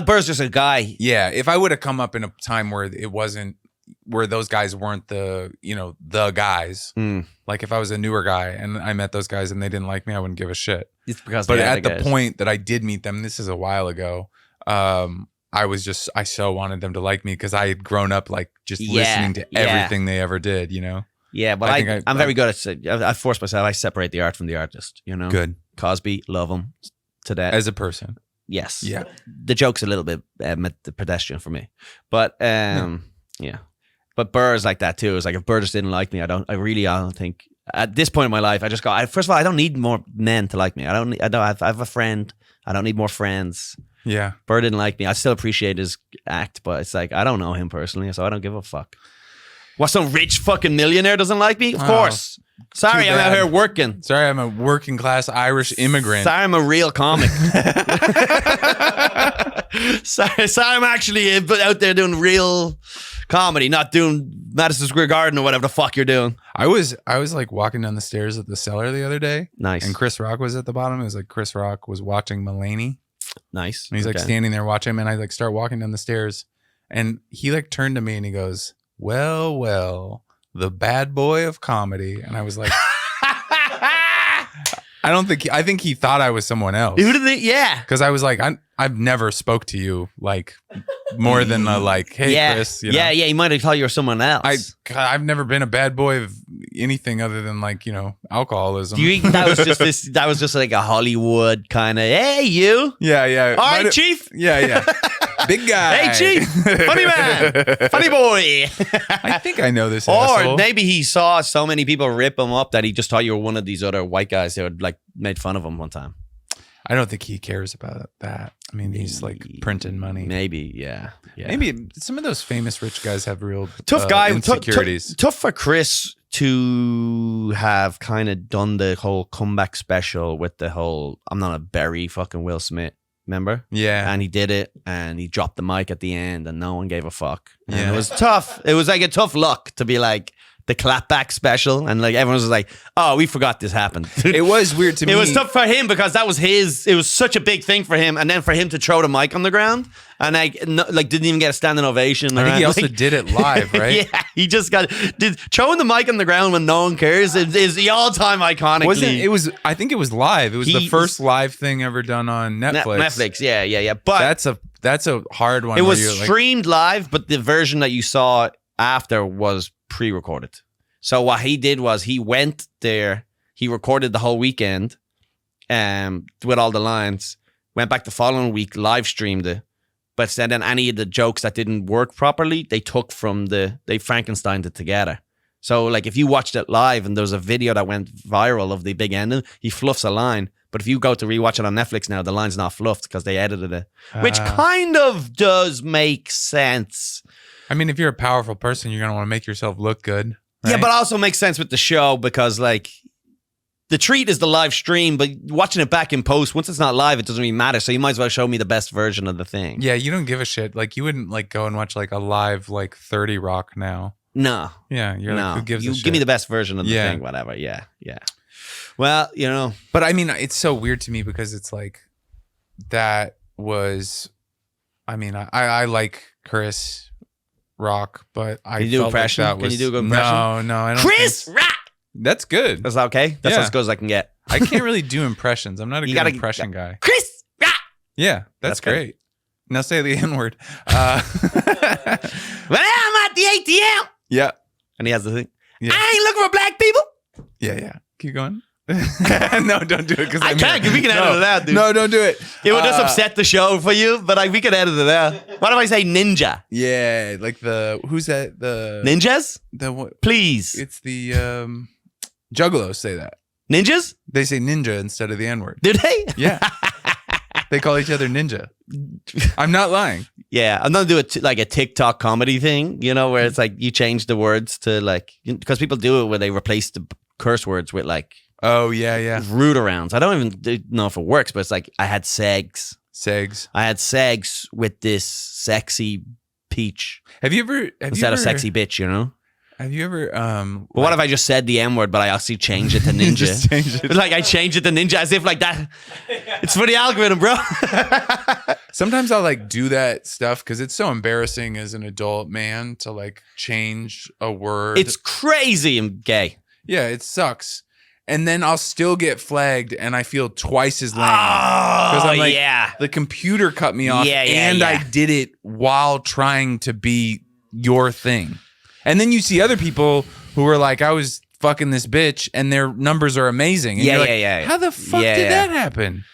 Burr's just a guy. Yeah, if I would have come up in a time where it wasn't, where those guys weren't the guys. Like if I was a newer guy and I met those guys and they didn't like me, I wouldn't give a shit. It's because, but at the point that I did meet them, this is a while ago. I so wanted them to like me because I had grown up like just listening to everything they ever did, Yeah, but I'm very good at I force myself. I separate the art from the artist, Good. Cosby, love him to death. As a person. Yes. Yeah. The joke's a little bit pedestrian for me. But yeah. But Burr is like that too. It's like if Burr just didn't like me, I don't think at this point in my life, I just go, first of all, I don't need more men to like me. I have a friend. I don't need more friends. Yeah. Burr didn't like me. I still appreciate his act, but it's like I don't know him personally, so I don't give a fuck. What, some rich fucking millionaire doesn't like me? Of course. Sorry, I'm out here working. Sorry, I'm a working class Irish immigrant. Sorry, I'm a real comic. sorry, I'm actually out there doing real comedy, not doing Madison Square Garden or whatever the fuck you're doing. I was like walking down the stairs at the cellar the other day. Nice. And Chris Rock was at the bottom. It was like Chris Rock was watching Mulaney. Nice. And he's like standing there watching him, and I like start walking down the stairs, and he like turned to me and he goes, well, the bad boy of comedy. And I was like, I think he thought I was someone else. Who did yeah. Because I was like, I've never spoke to you like more than like, hey, Chris. You know? Yeah. He might have thought you were someone else. I've never been a bad boy of anything other than like, alcoholism. Do you think that was just like a Hollywood kind of, hey, you? Yeah. All right, Chief. Yeah. Big guy. Hey, Chief. Funny man. Funny boy. I think I know this Or asshole. maybe he saw so many people rip him up that he just thought you were one of these other white guys that would like made fun of him one time. I don't think he cares about that. I mean, he's like printing money. Maybe, yeah. Maybe some of those famous rich guys have real tough guy insecurities. Tough for Chris to have kind of done the whole comeback special with the whole I'm not a Barry fucking Will Smith. Remember? Yeah. And he did it, and he dropped the mic at the end, and no one gave a fuck. And Yeah. it was tough. It was like a tough luck to be like the clapback special, and like everyone was like, "Oh, we forgot this happened." It was weird to me. It was tough for him because that was his. It was such a big thing for him, and then for him to throw the mic on the ground and didn't even get a standing ovation. I think he also did it live, right? Yeah, he just did throwing the mic on the ground when no one cares is the all-time iconic. I think it was live. It was the first live thing ever done on Netflix. Netflix, yeah. But that's a hard one. It was streamed live, but the version that you saw after was pre-recorded. So what he did was he went there, he recorded the whole weekend with all the lines, went back the following week, live streamed it, but then any of the jokes that didn't work properly, they took from they Frankensteined it together. So like if you watched it live and there was a video that went viral of the big ending, he fluffs a line. But if you go to rewatch it on Netflix now, the line's not fluffed because they edited it, which kind of does make sense. I mean, if you're a powerful person, you're going to want to make yourself look good. Right? Yeah, but also makes sense with the show because like the treat is the live stream, but watching it back in post, once it's not live, it doesn't really matter. So you might as well show me the best version of the thing. Yeah, you don't give a shit. Like you wouldn't like go and watch like a live like 30 Rock now. No. Yeah, you're like, who gives a shit? Give me the best version of the thing, whatever. Yeah. Well, But I mean, it's so weird to me because it's like that was, I mean, I like Chris Rock, but I Can you do felt impression? like that was, Can you do a good impression? No, I don't. Chris Rock! That's good. That's okay? That's as good as I can get. I can't really do impressions. I'm not a good impression guy. Chris Rock! Yeah, that's great. Now say the N-word. Well, I'm at the ATM. Yeah. And he has the thing. Yeah. I ain't looking for black people. Yeah. Keep going. No, don't do it. Because I can't. We can edit it out, dude. No, don't do it. It would just upset the show for you, but we could edit it out. What if I say ninja? Yeah, like who's that? The ninjas? What? Please. It's the Juggalos say that. Ninjas? They say ninja instead of the N-word. Do they? Yeah. They call each other ninja. I'm not lying. Yeah, I'm gonna do it like a TikTok comedy thing, where it's like you change the words to like, because people do it where they replace the curse words with like, oh yeah, root arounds. I don't even know if it works, but it's like I had segs. I had segs with this sexy peach. Have you ever instead of sexy bitch? Have you ever but what if I just said the N-word, but I actually changed it to ninja? Just change it. It's like I changed it to ninja as if like that. It's for the algorithm, bro. Sometimes I'll like do that stuff because it's so embarrassing as an adult man to like change a word. It's crazy and gay. Yeah, it sucks. And then I'll still get flagged and I feel twice as lame. Because I'm like, the computer cut me off and I did it while trying to be your thing. And then you see other people who are like, I was fucking this bitch and their numbers are amazing. And you're like, how the fuck did that happen?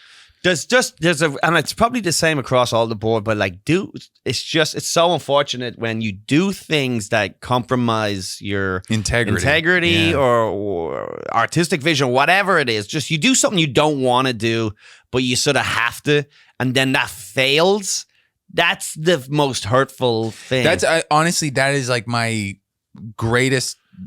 And it's probably the same across all the board, but like, it's so unfortunate when you do things that compromise your integrity or artistic vision, whatever it is. Just you do something you don't want to do, but you sort of have to, and then that fails. That's the most hurtful thing. Honestly, that is like my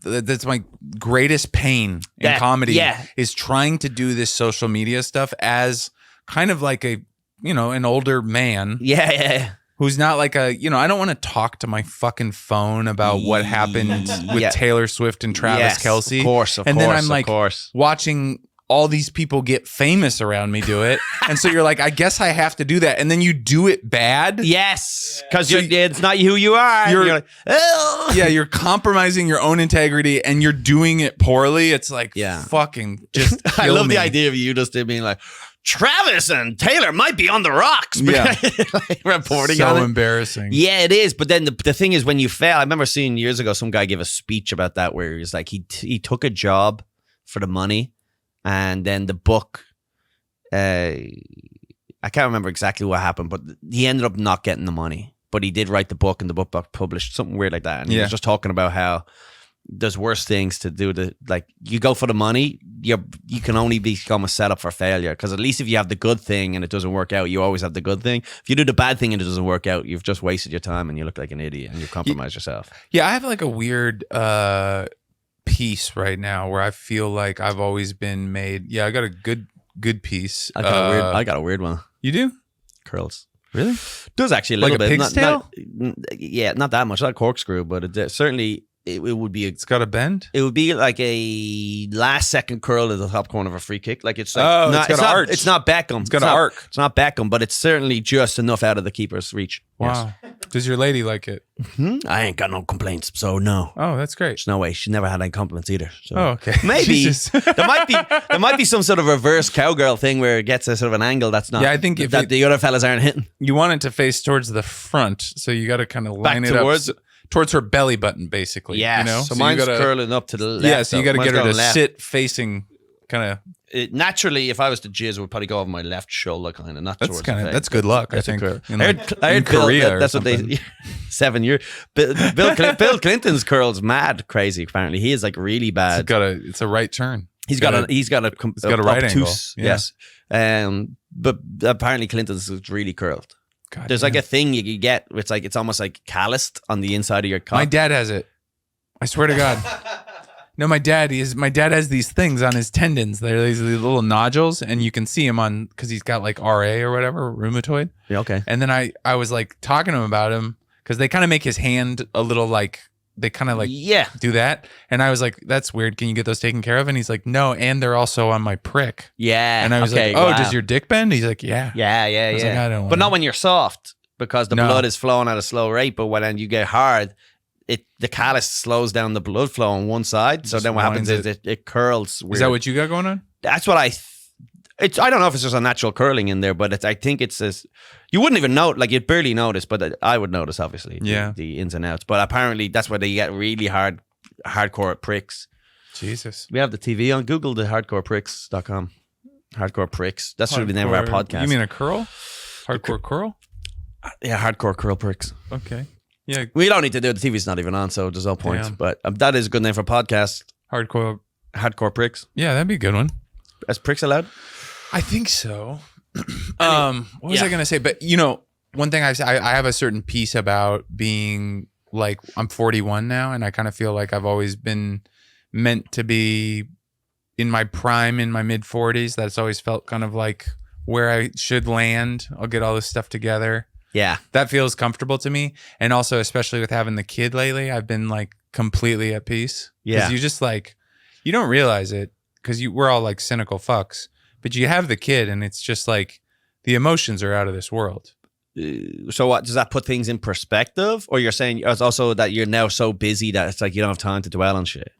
that's my greatest pain in comedy is trying to do this social media stuff as kind of like a, an older man. Yeah. Who's not like I don't want to talk to my fucking phone about what happened with Taylor Swift and Travis Kelce. Of course. And then I'm like watching all these people get famous around me do it. And so you're like, I guess I have to do that. And then you do it bad. Yes. Because it's not who you are. You're like, oh. Yeah, you're compromising your own integrity and you're doing it poorly. It's like, fucking just I love the idea of you just being like, Travis and Taylor might be on the rocks. Yeah. Like reporting so on it. Embarrassing. Yeah, it is. But then the thing is, when you fail, I remember seeing years ago some guy give a speech about that where he was like, he took a job for the money. And then the book, I can't remember exactly what happened, but he ended up not getting the money. But he did write the book, and the book got published, something weird like that. And he was just talking about how there's worse things to do. Like you go for the money, you can only become a setup for failure. Because at least if you have the good thing and it doesn't work out, you always have the good thing. If you do the bad thing and it doesn't work out, you've just wasted your time and you look like an idiot and you've compromised yourself. Yeah, I have like a weird piece right now where I feel like I've always been made. Yeah, I got a good piece. I got a weird one. You do? Curls. Really? Does actually a little like a bit. Pig's tail? Not that much. Not corkscrew, but certainly it would be. It's got a bend. It would be like a last second curl at the top corner of a free kick. Like it's like it's got an arch. It's not Beckham. It's got an arc. It's not Beckham, but it's certainly just enough out of the keeper's reach. Wow. Yes. Does your lady like it? I ain't got no complaints, so no. Oh, that's great. There's no way. She never had any compliments either. So. Oh, okay. Maybe there might be some sort of reverse cowgirl thing where it gets a sort of an angle that's not. Yeah, I think that the other fellas aren't hitting. You want it to face towards the front, so you got to kind of line it up towards her belly button, basically. Yeah. So mine's curling up to the left. Yeah, so you got to get her to sit facing kind of. Naturally, if I was to jizz, it would probably go over my left shoulder, kind of. Not towards the face. That's good luck, I think. I heard Korea. That's what they. 7 years. Bill Clinton's curls mad crazy. Apparently, he is like really bad. It's a right turn. He's got a right angle. Yes. But apparently Clinton's is really curled. God, there's like a thing you get. It's almost like calloused on the inside of your cock. My dad has it. I swear to God. No, my dad has these things on his tendons. They're these little nodules, and you can see him on because he's got like RA or whatever, rheumatoid. Yeah, okay. And then I was like talking to him about him because they kind of make his hand a little like they kind of like do that. And I was like, that's weird. Can you get those taken care of? And he's like, no. And they're also on my prick. Yeah. And I was like, oh, does your dick bend? He's like, yeah. Yeah. Like, I don't but not when you're soft because the blood is flowing at a slow rate. But when you get hard, the callus slows down the blood flow on one side. So then what happens is it curls weird. Is that what you got going on? That's what I don't know if it's just a natural curling in there, but I think it's this. You wouldn't even know, like you'd barely notice, but I would notice obviously. The ins and outs. But apparently that's where they get really hardcore pricks. Jesus. We have the TV on. Google the hardcorepricks.com. Hardcore pricks. That should be the name of our podcast. You mean a curl? Hardcore curl? Yeah, hardcore curl pricks. Okay. Yeah. We don't need to do it. The TV's not even on, so there's no point. Damn. But that is a good name for a podcast. Hardcore pricks. Yeah, that'd be a good one. Is pricks allowed? I think so. What was I going to say? But, one thing I have a certain piece about being like, I'm 41 now, and I kind of feel like I've always been meant to be in my prime, in my mid 40s. That's always felt kind of like where I should land. I'll get all this stuff together. Yeah. That feels comfortable to me. And also, especially with having the kid lately, I've been like completely at peace. Yeah. Because you just like, you don't realize it because we're all like cynical fucks, but you have the kid and it's just like the emotions are out of this world. So what, does that put things in perspective? Or you're saying it's also that you're now so busy that it's like you don't have time to dwell on shit?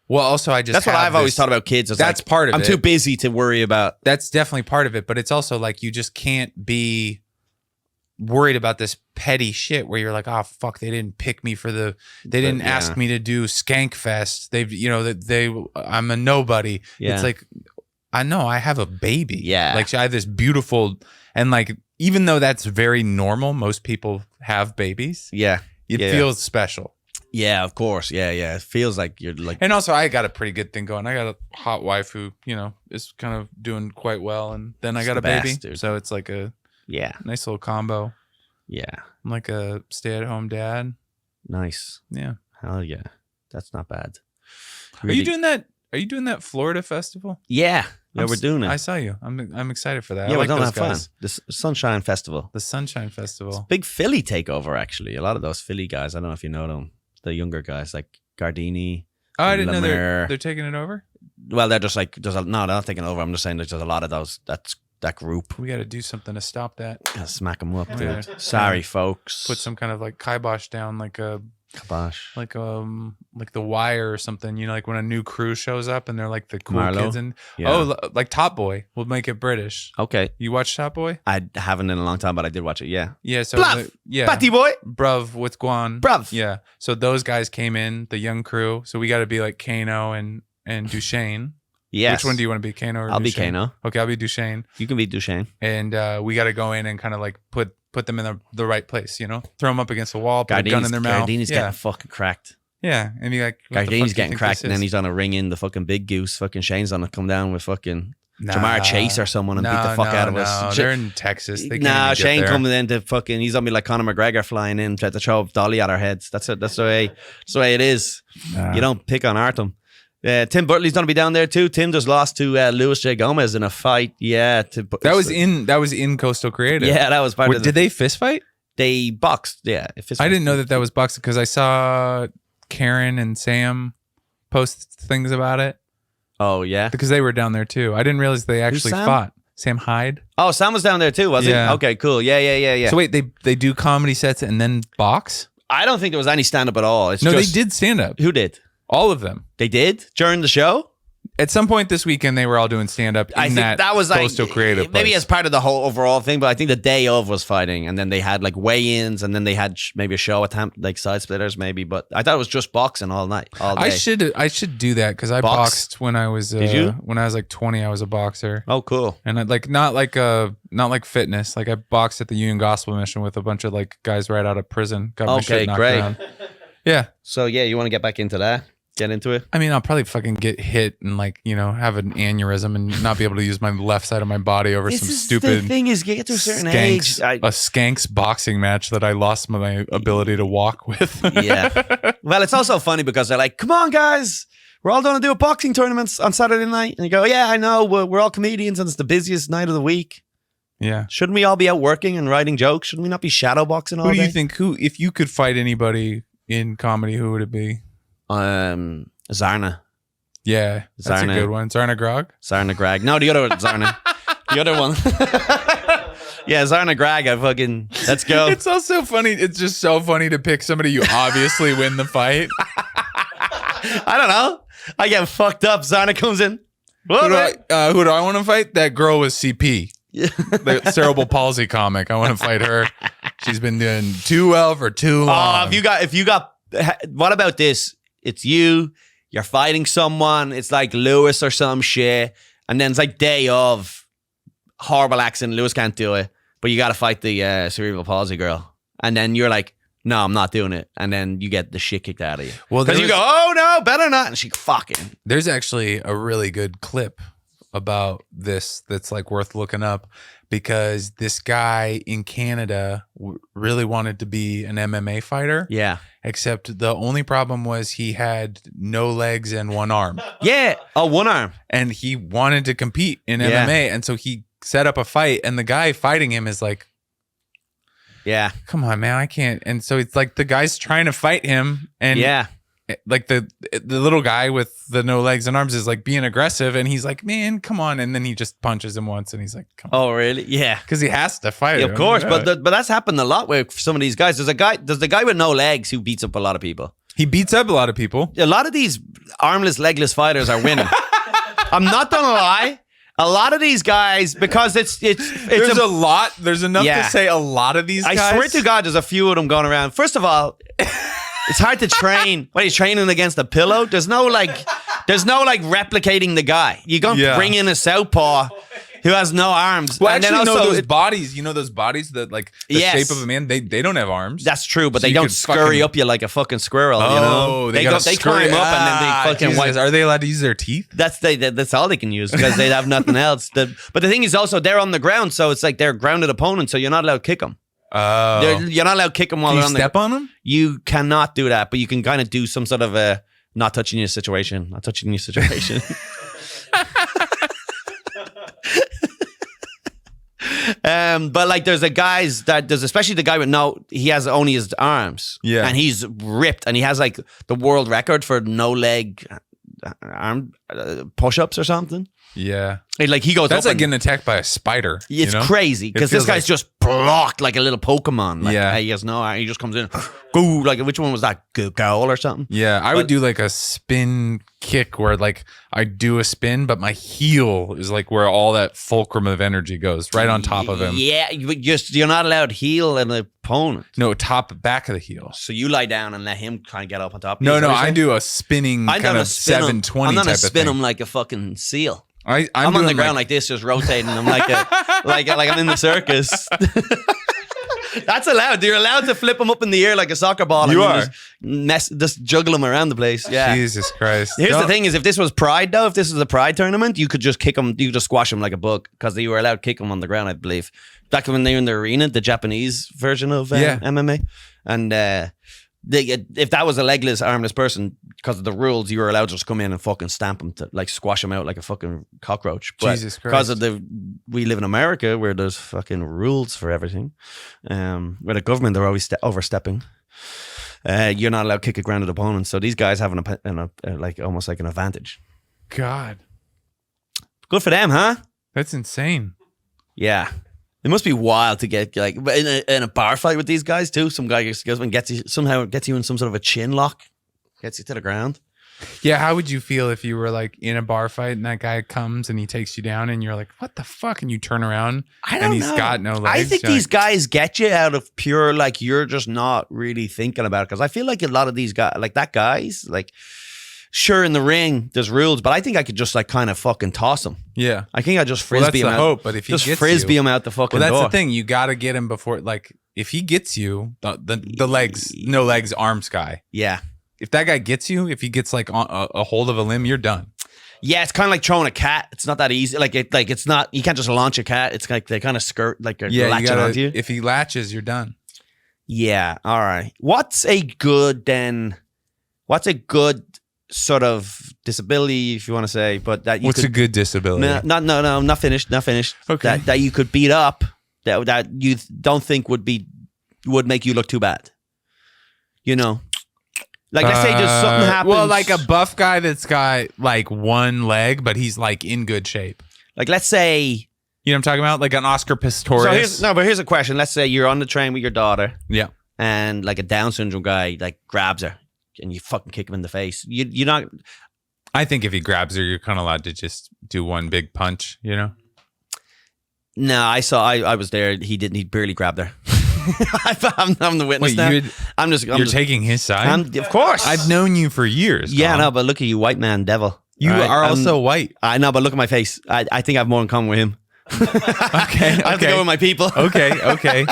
Well, also that's what I've always thought about kids. That's like, part of it. I'm too busy to worry about. That's definitely part of it. But it's also like you just can't be worried about this petty shit where you're like, oh fuck, they didn't pick me for they didn't ask me to do Skank Fest. I'm a nobody. Yeah. It's like, I know I have a baby. Yeah. Like I have this beautiful, and like, even though that's very normal, most people have babies. Yeah. It feels special. Yeah, of course. Yeah. It feels like you're like. And also, I got a pretty good thing going. I got a hot wife who, is kind of doing quite well. And then I got a baby. Dude. So it's like a nice little combo. Yeah. I'm like a stay-at-home dad. Nice. Yeah. Hell yeah. That's not bad. Are you doing that? Are you doing that Florida festival? Yeah, we're doing it. I saw you. I'm excited for that. Yeah, I we're like going to those have guys. fun. The Sunshine Festival. The Sunshine Festival. Big Philly takeover, actually. A lot of those Philly guys, I don't know if you know them, the younger guys like Gardini. Oh, I didn't know Lemaire. they're taking it over. Well, they're just like, no, they're not taking over. I'm just saying there's a lot of those, that group. We got to do something to stop that. Gotta smack them up, dude. Yeah. Sorry, folks. Put some kind of like kibosh down, like a Kibosh. like The Wire or something. You know, like when a new crew shows up and they're like the cool Marlowe? kids and Yeah. like Top Boy. We'll make it British. Okay. You watch Top Boy? I haven't in a long time, but I did watch it, yeah. Yeah. So Bluff! yeah, Patty boy! Bruv with Guan. Bruv. Yeah. So those guys came in, the young crew. So we got to be like Kano and Duchesne. Yes. Which one do you want to be, Kano or I'll be Duchesne? Kano. Okay, I'll be Duchesne. You can be Duchesne. And we got to go in and kind of like put them in the right place, you know? Throw them up against the wall, put a gun in their mouth. Gardini's yeah. getting fucking cracked. Yeah. And be like, what the fuck do Gardini's you getting think cracked, this and then is? he's gonna ring in the fucking big goose. Fucking Shane's gonna come down with fucking Jamar Chase or someone and beat the fuck out of us. They're in Texas. They can't Nah, even get Shane there. coming in to fucking. He's gonna be like Conor McGregor flying in to throw a dolly at our heads. That's it. That's the way it is. Nah. You don't pick on Artem. Tim Burtley's gonna be down there too. Tim just lost to Luis J. Gomez in a fight. Yeah, That was in Coastal Creative. Yeah, that was part of. Did they fist fight? They boxed. Yeah, I didn't know that was boxing because I saw Karen and Sam post things about it Oh yeah. because they were down there too. I didn't realize they actually Sam? fought. Sam Hyde. Oh, Sam was down there too, was Yeah. he? Okay, cool. Yeah. So wait, they do comedy sets and then box? I don't think there was any stand up at all. It's No, just, they did stand up. Who did? All of them. They did during the show. At some point this weekend, they were all doing stand up. I think that was like Coastal Creative. maybe place. as part of the whole overall thing, but I think the day of was fighting, and then they had like weigh-ins, and then they had maybe a show attempt, like side splitters, maybe. But I thought it was just boxing all night, all day. I should do that because I Box? boxed when I was Did you? when I was like 20. I was a boxer. Oh, cool. And not like fitness. Like I boxed at the Union Gospel Mission with a bunch of like guys right out of prison. Got my Okay, shit knocked great. around. Yeah. So yeah, you want to get back into that? Get into it. I mean, I'll probably fucking get hit and like, you know, have an aneurysm and not be able to use my left side of my body over some The stupid thing is, you get to a certain age. a Skanks boxing match that I lost my ability to walk with. Yeah. Well, it's also funny because they're like, "Come on, guys, we're all going to do a boxing tournament on Saturday night," and you go, "Yeah, I know. We're all comedians, and it's the busiest night of the week. Yeah. Shouldn't we all be out working and writing jokes? Shouldn't we not be shadow boxing all Who do day?" you think? If you could fight anybody in comedy, who would it be? Zarna. Yeah, that's Zarna. a good one. Zarna Grog. Zarna Grag. No, the other one, Zarna. The other one. Yeah, Zarna Grag. Let's go. It's also funny. It's just so funny to pick somebody you obviously win the fight. I don't know. I get fucked up. Zarna comes in. Who do I want to fight? That girl with CP. The cerebral palsy comic. I want to fight her. She's been doing too well for too long. If you got, what about this? It's you're fighting someone. It's like Lewis or some shit. And then it's like day of, horrible accent. Lewis can't do it. But you got to fight the cerebral palsy girl. And then you're like, no, I'm not doing it. And then you get the shit kicked out of you. Well, because you go, oh no, better not. And she fucking. There's actually a really good clip about this that's like worth looking up because this guy in Canada really wanted to be an MMA fighter. Yeah. Except the only problem was he had no legs and one arm. Yeah. Oh, one arm. And he wanted to compete in Yeah. MMA. And so he set up a fight and the guy fighting him is like, yeah, come on, man, I can't. And so it's like the guy's trying to fight him and yeah. like the little guy with the no legs and arms is like being aggressive and he's like, man, come on. And then he just punches him once and he's like, come on. Oh, really? Yeah. Because he has to fight him. Of course, Yeah. but that's happened a lot with some of these guys. There's the guy with no legs who beats up a lot of people. He beats up a lot of people. A lot of these armless, legless fighters are winning. I'm not gonna lie. A lot of these guys, because it's There's a lot. There's enough Yeah. to say a lot of these guys. I swear to God, there's a few of them going around. First of all, it's hard to train when he's training against a pillow. There's no replicating the guy. You're going to bring in a southpaw who has no arms. Well, and actually, then no, also, those bodies, you know those bodies that like the Yes. shape of a man, they don't have arms. that's true, but So they you don't could scurry fucking- up you like a fucking squirrel. You know, they climb up and then they fucking wipe. Are they allowed to use their teeth? That's all they can use because they have nothing else. But the thing is also they're on the ground, so it's like they're grounded opponents, so you're not allowed to kick them. Oh, You're not allowed to kick them while can they're you on step on them? You cannot do that, but you can kind of do some sort of a not touching your situation. Not touching your situation. But like there's especially the guy with he has only his arms. Yeah. And he's ripped and he has like the world record for no leg arm push-ups or something. Yeah. Like he goes That's up like getting attacked by a spider. It's crazy because this guy's just blocked like a little Pokemon. Like, yeah. He has he just comes in. Go, like which one was that? Gowl or something? Yeah. I would do like a spin kick where like I do a spin, but my heel is like where all that fulcrum of energy goes right on top of him. Yeah. You're not allowed to heel an opponent. No, back of the heel. So you lie down and let him kind of get up on top. No, I do a spinning kind of 720 I'm type gonna of spin thing. him like a fucking seal. I'm on the ground like this, just rotating them like I'm in the circus. That's allowed. You're allowed to flip them up in the air like a soccer ball. You and are. Just juggle them around the place. Yeah. Jesus Christ. Here's the thing: is if this was Pride, though, if this was a Pride tournament, you could just kick them. You could just squash them like a bug because you were allowed to kick them on the ground. I believe back when they were in the arena, the Japanese version of MMA, and. If that was a legless, armless person, because of the rules, you were allowed to just come in and fucking stamp them to like squash them out like a fucking cockroach. But Jesus Christ! Because we live in America where there's fucking rules for everything, where the government are always overstepping. You're not allowed to kick a grounded opponent, so these guys have like almost like an advantage. God, good for them, huh? That's insane. Yeah. It must be wild to get like in a bar fight with these guys too. Some guy goes and gets you in some sort of a chin lock, gets you to the ground. Yeah, how would you feel if you were like in a bar fight and that guy comes and he takes you down and you're like, what the fuck? And you turn around and he's got no legs. I think these guys get you out of pure like you're just not really thinking about it because I feel like a lot of these guys like that guys like. Sure, in the ring, there's rules, but I think I could just like kind of fucking toss him. Yeah, I think I just frisbee him out. Hope, but if he just gets frisbee him out the fucking that's door. the thing. You got to get him before. Like, if he gets you, the legs, no legs, arms guy. Yeah. If that guy gets you, if he gets like a hold of a limb, you're done. Yeah, it's kind of like throwing a cat. It's not that easy. It's not. You can't just launch a cat. It's like they kind of skirt like they're latching onto you. If he latches, you're done. Yeah. All right. What's a good sort of disability, if you want to say, but that you What's a good disability? No, I'm not finished. Okay. That you could beat up that you don't think would make you look too bad. You know, like let's say there's something happens. Well, like a buff guy that's got like one leg, but he's like in good shape. Like let's say, you know what I'm talking about, like an Oscar Pistorius. But here's a question. Let's say you're on the train with your daughter, yeah, and like a Down syndrome guy like grabs her. And you fucking kick him in the face. You're not. I think if he grabs her, you're kind of allowed to just do one big punch. You know. No, I was there. He didn't. He barely grabbed her. I'm the witness now. You're taking his side. Of course. I've known you for years. Yeah, Tom. no, but look at you, white man, devil. You are also white. I know, but look at my face. I think I have more in common with him. Okay. I have to go with my people. Okay.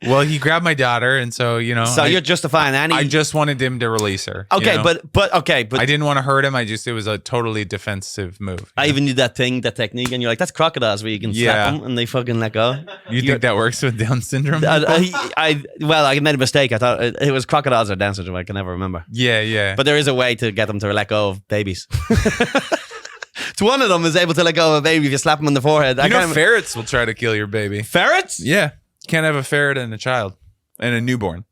Well, he grabbed my daughter, and so So you're justifying Annie. I just wanted him to release her. Okay, you know? but I didn't want to hurt him. It was a totally defensive move. I even knew that technique, and you're like, that's crocodiles where you can slap them and they fucking let go. You think that works with Down syndrome? I made a mistake. I thought it was crocodiles or Down syndrome. I can never remember. Yeah. But there is a way to get them to let go of babies. It's one of them is able to let go of a baby if you slap them on the forehead. Ferrets will try to kill your baby. Ferrets? Yeah. You can't have a ferret and a child and a newborn.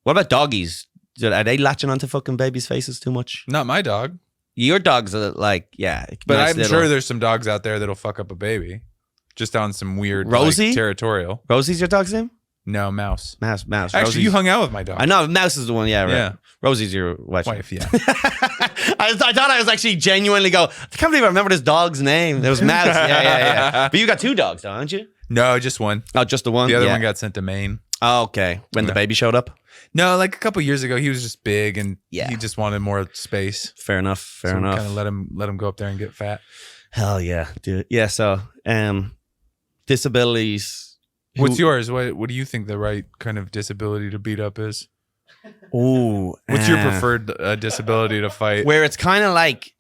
What about doggies? Are they latching onto fucking babies' faces too much? Not my dog. Your dogs are like, yeah. But nice I'm sure there's some dogs out there that'll fuck up a baby. Just on some weird Rosie? territorial. Rosie's your dog's name? No, Mouse. Mouse. Actually, Rosie's. you hung out with my dog. I know, Mouse is the one, yeah, right. Yeah. Rosie's your wife. Yeah. I thought I was actually genuinely I can't believe I remember this dog's name. It was Mouse. Yeah. But you got two dogs, though, haven't you? No, just one. Oh, just the one? The other one got sent to Maine. Oh, okay. When the baby showed up? No, like a couple years ago, he was just big and he just wanted more space. Fair enough. Fair enough. Kind of let him go up there and get fat. Hell yeah, dude. Yeah. So, disabilities. What's yours? What do you think the right kind of disability to beat up is? Ooh. What's your preferred disability to fight? Where it's kind of like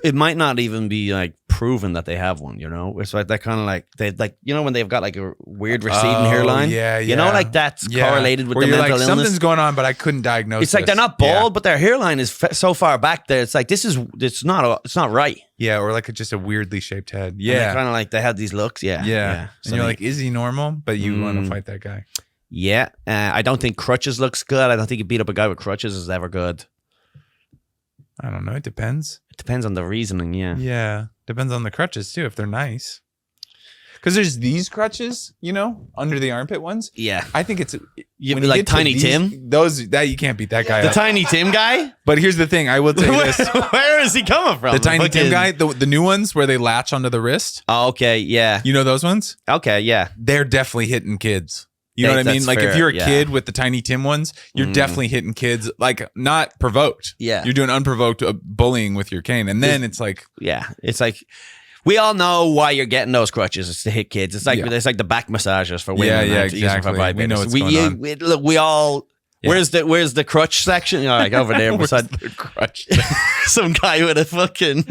it might not even be like proven that they have one. You know, it's like they're kind of like they like when they've got like a weird receding hairline. Yeah, you know, like that's correlated with where the you're mental like, illness. something's going on, but I couldn't diagnose. It's like they're not bald, but their hairline is so far back there. It's like it's not right. Yeah, or like just a weirdly shaped head. And Yeah, kind of like they have these looks. Yeah. And you're like, is he normal? But you want to fight that guy. Yeah, I don't think Crutches looks good. I don't think you beat up a guy with Crutches is ever good. I don't know. It depends. It depends on the reasoning. Yeah. Yeah, depends on the crutches too. If they're nice. Because there's these crutches, under the armpit ones. Yeah. I think it's when like Tiny Tim. Those that you can't beat that guy. The up. Tiny Tim guy. But here's the thing: I will tell you this: where is he coming from? the Tiny Tim guy, the new ones where they latch onto the wrist. Oh, okay, yeah. You know those ones? Okay, yeah. They're definitely hitting kids. You know what I mean? Like fair, if you're a kid with the Tiny Tim ones, you're definitely hitting kids. Like not provoked. Yeah. You're doing unprovoked bullying with your cane, and then it's like, it's like. We all know why you're getting those crutches. It's to hit kids. It's like it's like the back massages for women. Yeah, exactly. We know what's going on. Look, we all. Yeah. Where's the crutch section? All right, over there beside the crutch. some guy with a fucking.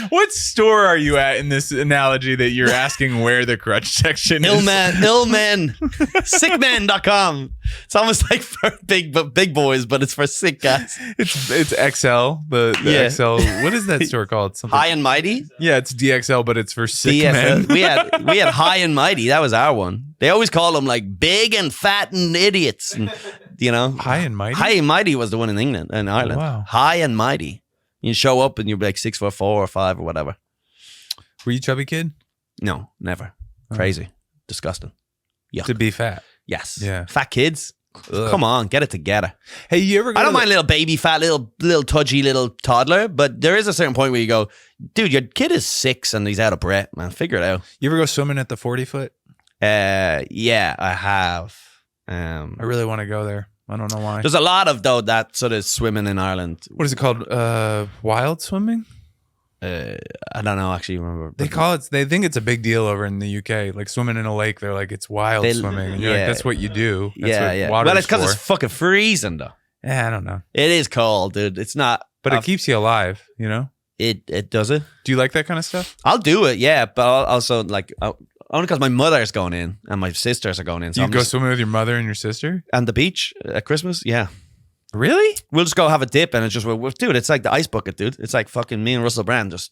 What store are you at in this analogy that you're asking where the crutch section is? Illmen, sickmen.com. It's almost like for big boys, but it's for sick guys. It's XL, the XL. What is that store called? Something. High and Mighty? Yeah, it's DXL, but it's for sick men. We had High and Mighty. That was our one. They always call them like big and fat and idiots. And, High and Mighty? High and Mighty was the one in England and Ireland. Wow. High and Mighty. You show up and you'd be like 6'4" or 5 or whatever. Were you a chubby kid? No, never. Crazy. Disgusting. Yuck. To be fat. Yes. Yeah. Fat kids. Ugh. Come on, get it together. Hey, you ever? I don't mind little baby fat, little tudgy little toddler, but there is a certain point where you go, dude, your kid is 6 and he's out of breath, man. Figure it out. You ever go swimming at the 40-foot? Yeah, I have. I really want to go there. I don't know why. There's a lot of though that sort of swimming in Ireland. What is it called? Wild swimming? I don't know. Actually, remember they call it. They think it's a big deal over in the UK. Like swimming in a lake, they're like it's wild swimming, and you're like, that's what you do. That's what water's well, it's because for. it's fucking freezing though. Yeah, I don't know. It is cold, dude. It's not, but it keeps you alive. You know. It does it. Do you like that kind of stuff? I'll do it, yeah. But I'll also like only because my mother's going in and my sisters are going in. So you go swimming with your mother and your sister and the beach at Christmas. Yeah. Really? We'll just go have a dip and it's just, dude, it's like the ice bucket, dude. It's like fucking me and Russell Brand just,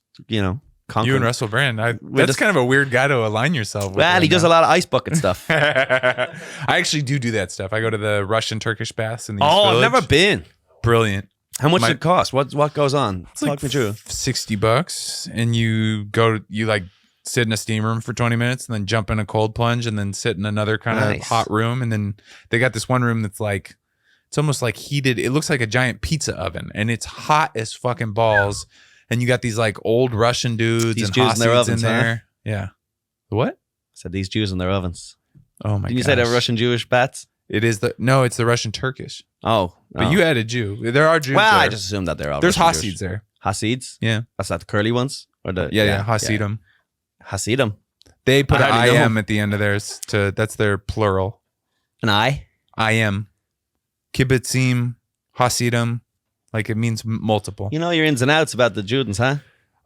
conquering. You and Russell Brand. That's kind of a weird guy to align yourself with. Well, he does a lot of ice bucket stuff. I actually do that stuff. I go to the Russian Turkish baths in the East I've Village. never been. Brilliant. How much does it cost? What goes on? It's like $60 and you sit in a steam room for 20 minutes and then jump in a cold plunge and then sit in another kind of hot room. And then they got this one room that's like, it's almost like heated. It looks like a giant pizza oven and it's hot as fucking balls. And you got these like old Russian dudes these and Jews in their ovens in there. Huh? Yeah. What? I said these Jews in their ovens. Oh my god. Did you say they're Russian Jewish bats? It's the Russian Turkish. Oh. But you added Jew. There are Jews. Well, there. I just assumed that they're all There's Russian Hasids there. Hasids? Yeah. That's not the curly ones? Or the Hasidim. Hasidim. They put an IM at the end of theirs that's their plural. An I? IM. Kibbutzim, Hasidim. Like it means multiple. You know your ins and outs about the Judens, huh?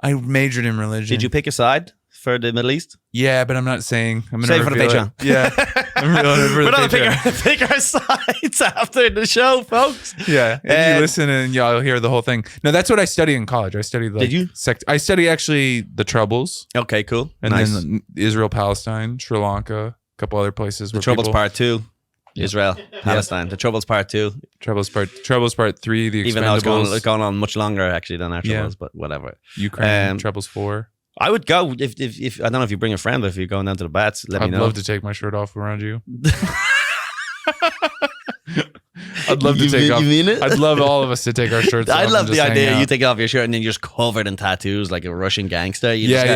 I majored in religion. Did you pick a side for the Middle East? Yeah, but I'm not saying. I'm going to for the Patreon. Yeah. I'm revealing it for the Patreon. Pick our sides after the show, folks. Yeah. And you listen and y'all hear the whole thing. No, that's what I studied in college. I studied Did you? I studied actually the Troubles. Okay, cool. And then Israel, Palestine, Sri Lanka, a couple other places. The Troubles Part 2. Israel, Palestine. The Troubles Part 2. Troubles Part 3. The Expendables. Even though it's going on much longer actually than our Troubles, but whatever. Ukraine, Troubles 4. I would go if I don't know if you bring a friend, but if you're going down to the bats, let me know. I'd love to take my shirt off around you. I'd love to take off. You mean it? I'd love all of us to take our shirts off. I love the idea you take off your shirt and then you're just covered in tattoos like a Russian gangster.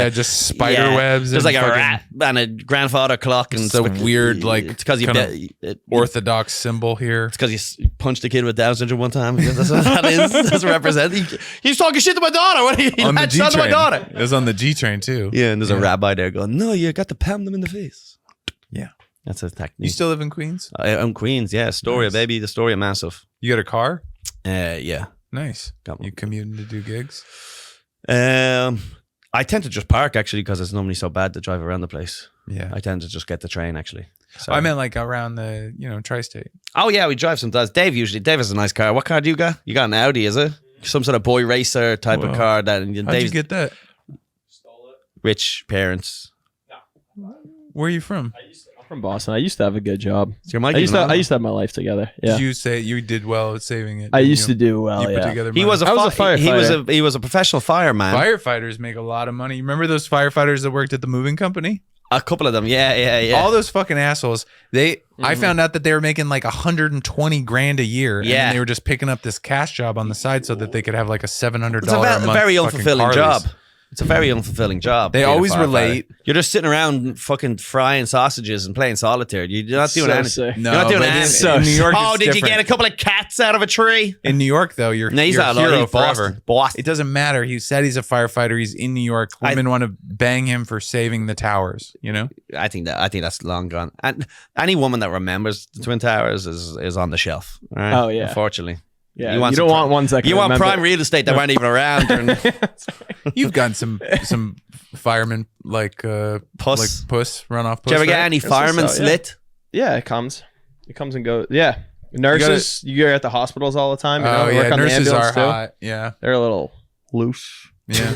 Just spider webs. There's like a rat and a grandfather clock and some weird like it's because you orthodox symbol here. It's because you punched a kid with Down syndrome one time. That's what that is. That's representing. He's talking shit to my daughter. What are you on the G train? To my daughter. It was on the G train too. Yeah, and there's a rabbi there going, "No, you got to pound them in the face." Yeah. That's a technique. You still live in Queens? I'm Queens, yeah. Astoria, nice. Baby. The Astoria, massive. You got a car? Yeah. Nice. You commuting to do gigs? I tend to just park actually because it's normally so bad to drive around the place. Yeah. I tend to just get the train actually. So. I meant like around the, tri-state. Oh yeah, we drive sometimes. Dave has a nice car. What car do you got? You got an Audi, is it? Some sort of boy racer type of car. How'd you get that? Stole it. Rich parents. Where are you from? I'm from Boston. I used to have a good job. So your mic I used to have my life together. Yeah. Did you say you did well at saving it? I used to do well. You put Yeah. together He money? was a firefighter. He was a professional fireman. Firefighters make a lot of money. You remember those firefighters that worked at the moving company? A couple of them. Yeah. All those fucking assholes. I found out that they were making like 120 grand a year. And then they were just picking up this cash job on the side so that they could have like a $700 It's a a month. very unfulfilling Harleys. job. It's a very unfulfilling job. They always relate. You're just sitting around fucking frying sausages and playing solitaire. You're not doing anything. No, you're not doing but anything. in New York, Oh, it's did you different. get a couple of cats out of a tree? In New York, though, you're No, he's you're not a hero he's forever. Boston. It doesn't matter. He said he's a firefighter. He's in New York. Women want to bang him for saving the towers. I think that's long gone. And any woman that remembers the Twin Towers is on the shelf. Right? Oh, yeah. Unfortunately. Yeah. You don't want ones that can You want remember. prime real estate that weren't even around. You've gotten some firemen like puss run off. Did you ever get right? any Yes, firemen so, yeah. slit? Yeah, it comes and goes. Yeah. Nurses, you're at the hospitals all the time. Work on nurses the are ambulance too. hot. Yeah, They're a little loose. yeah.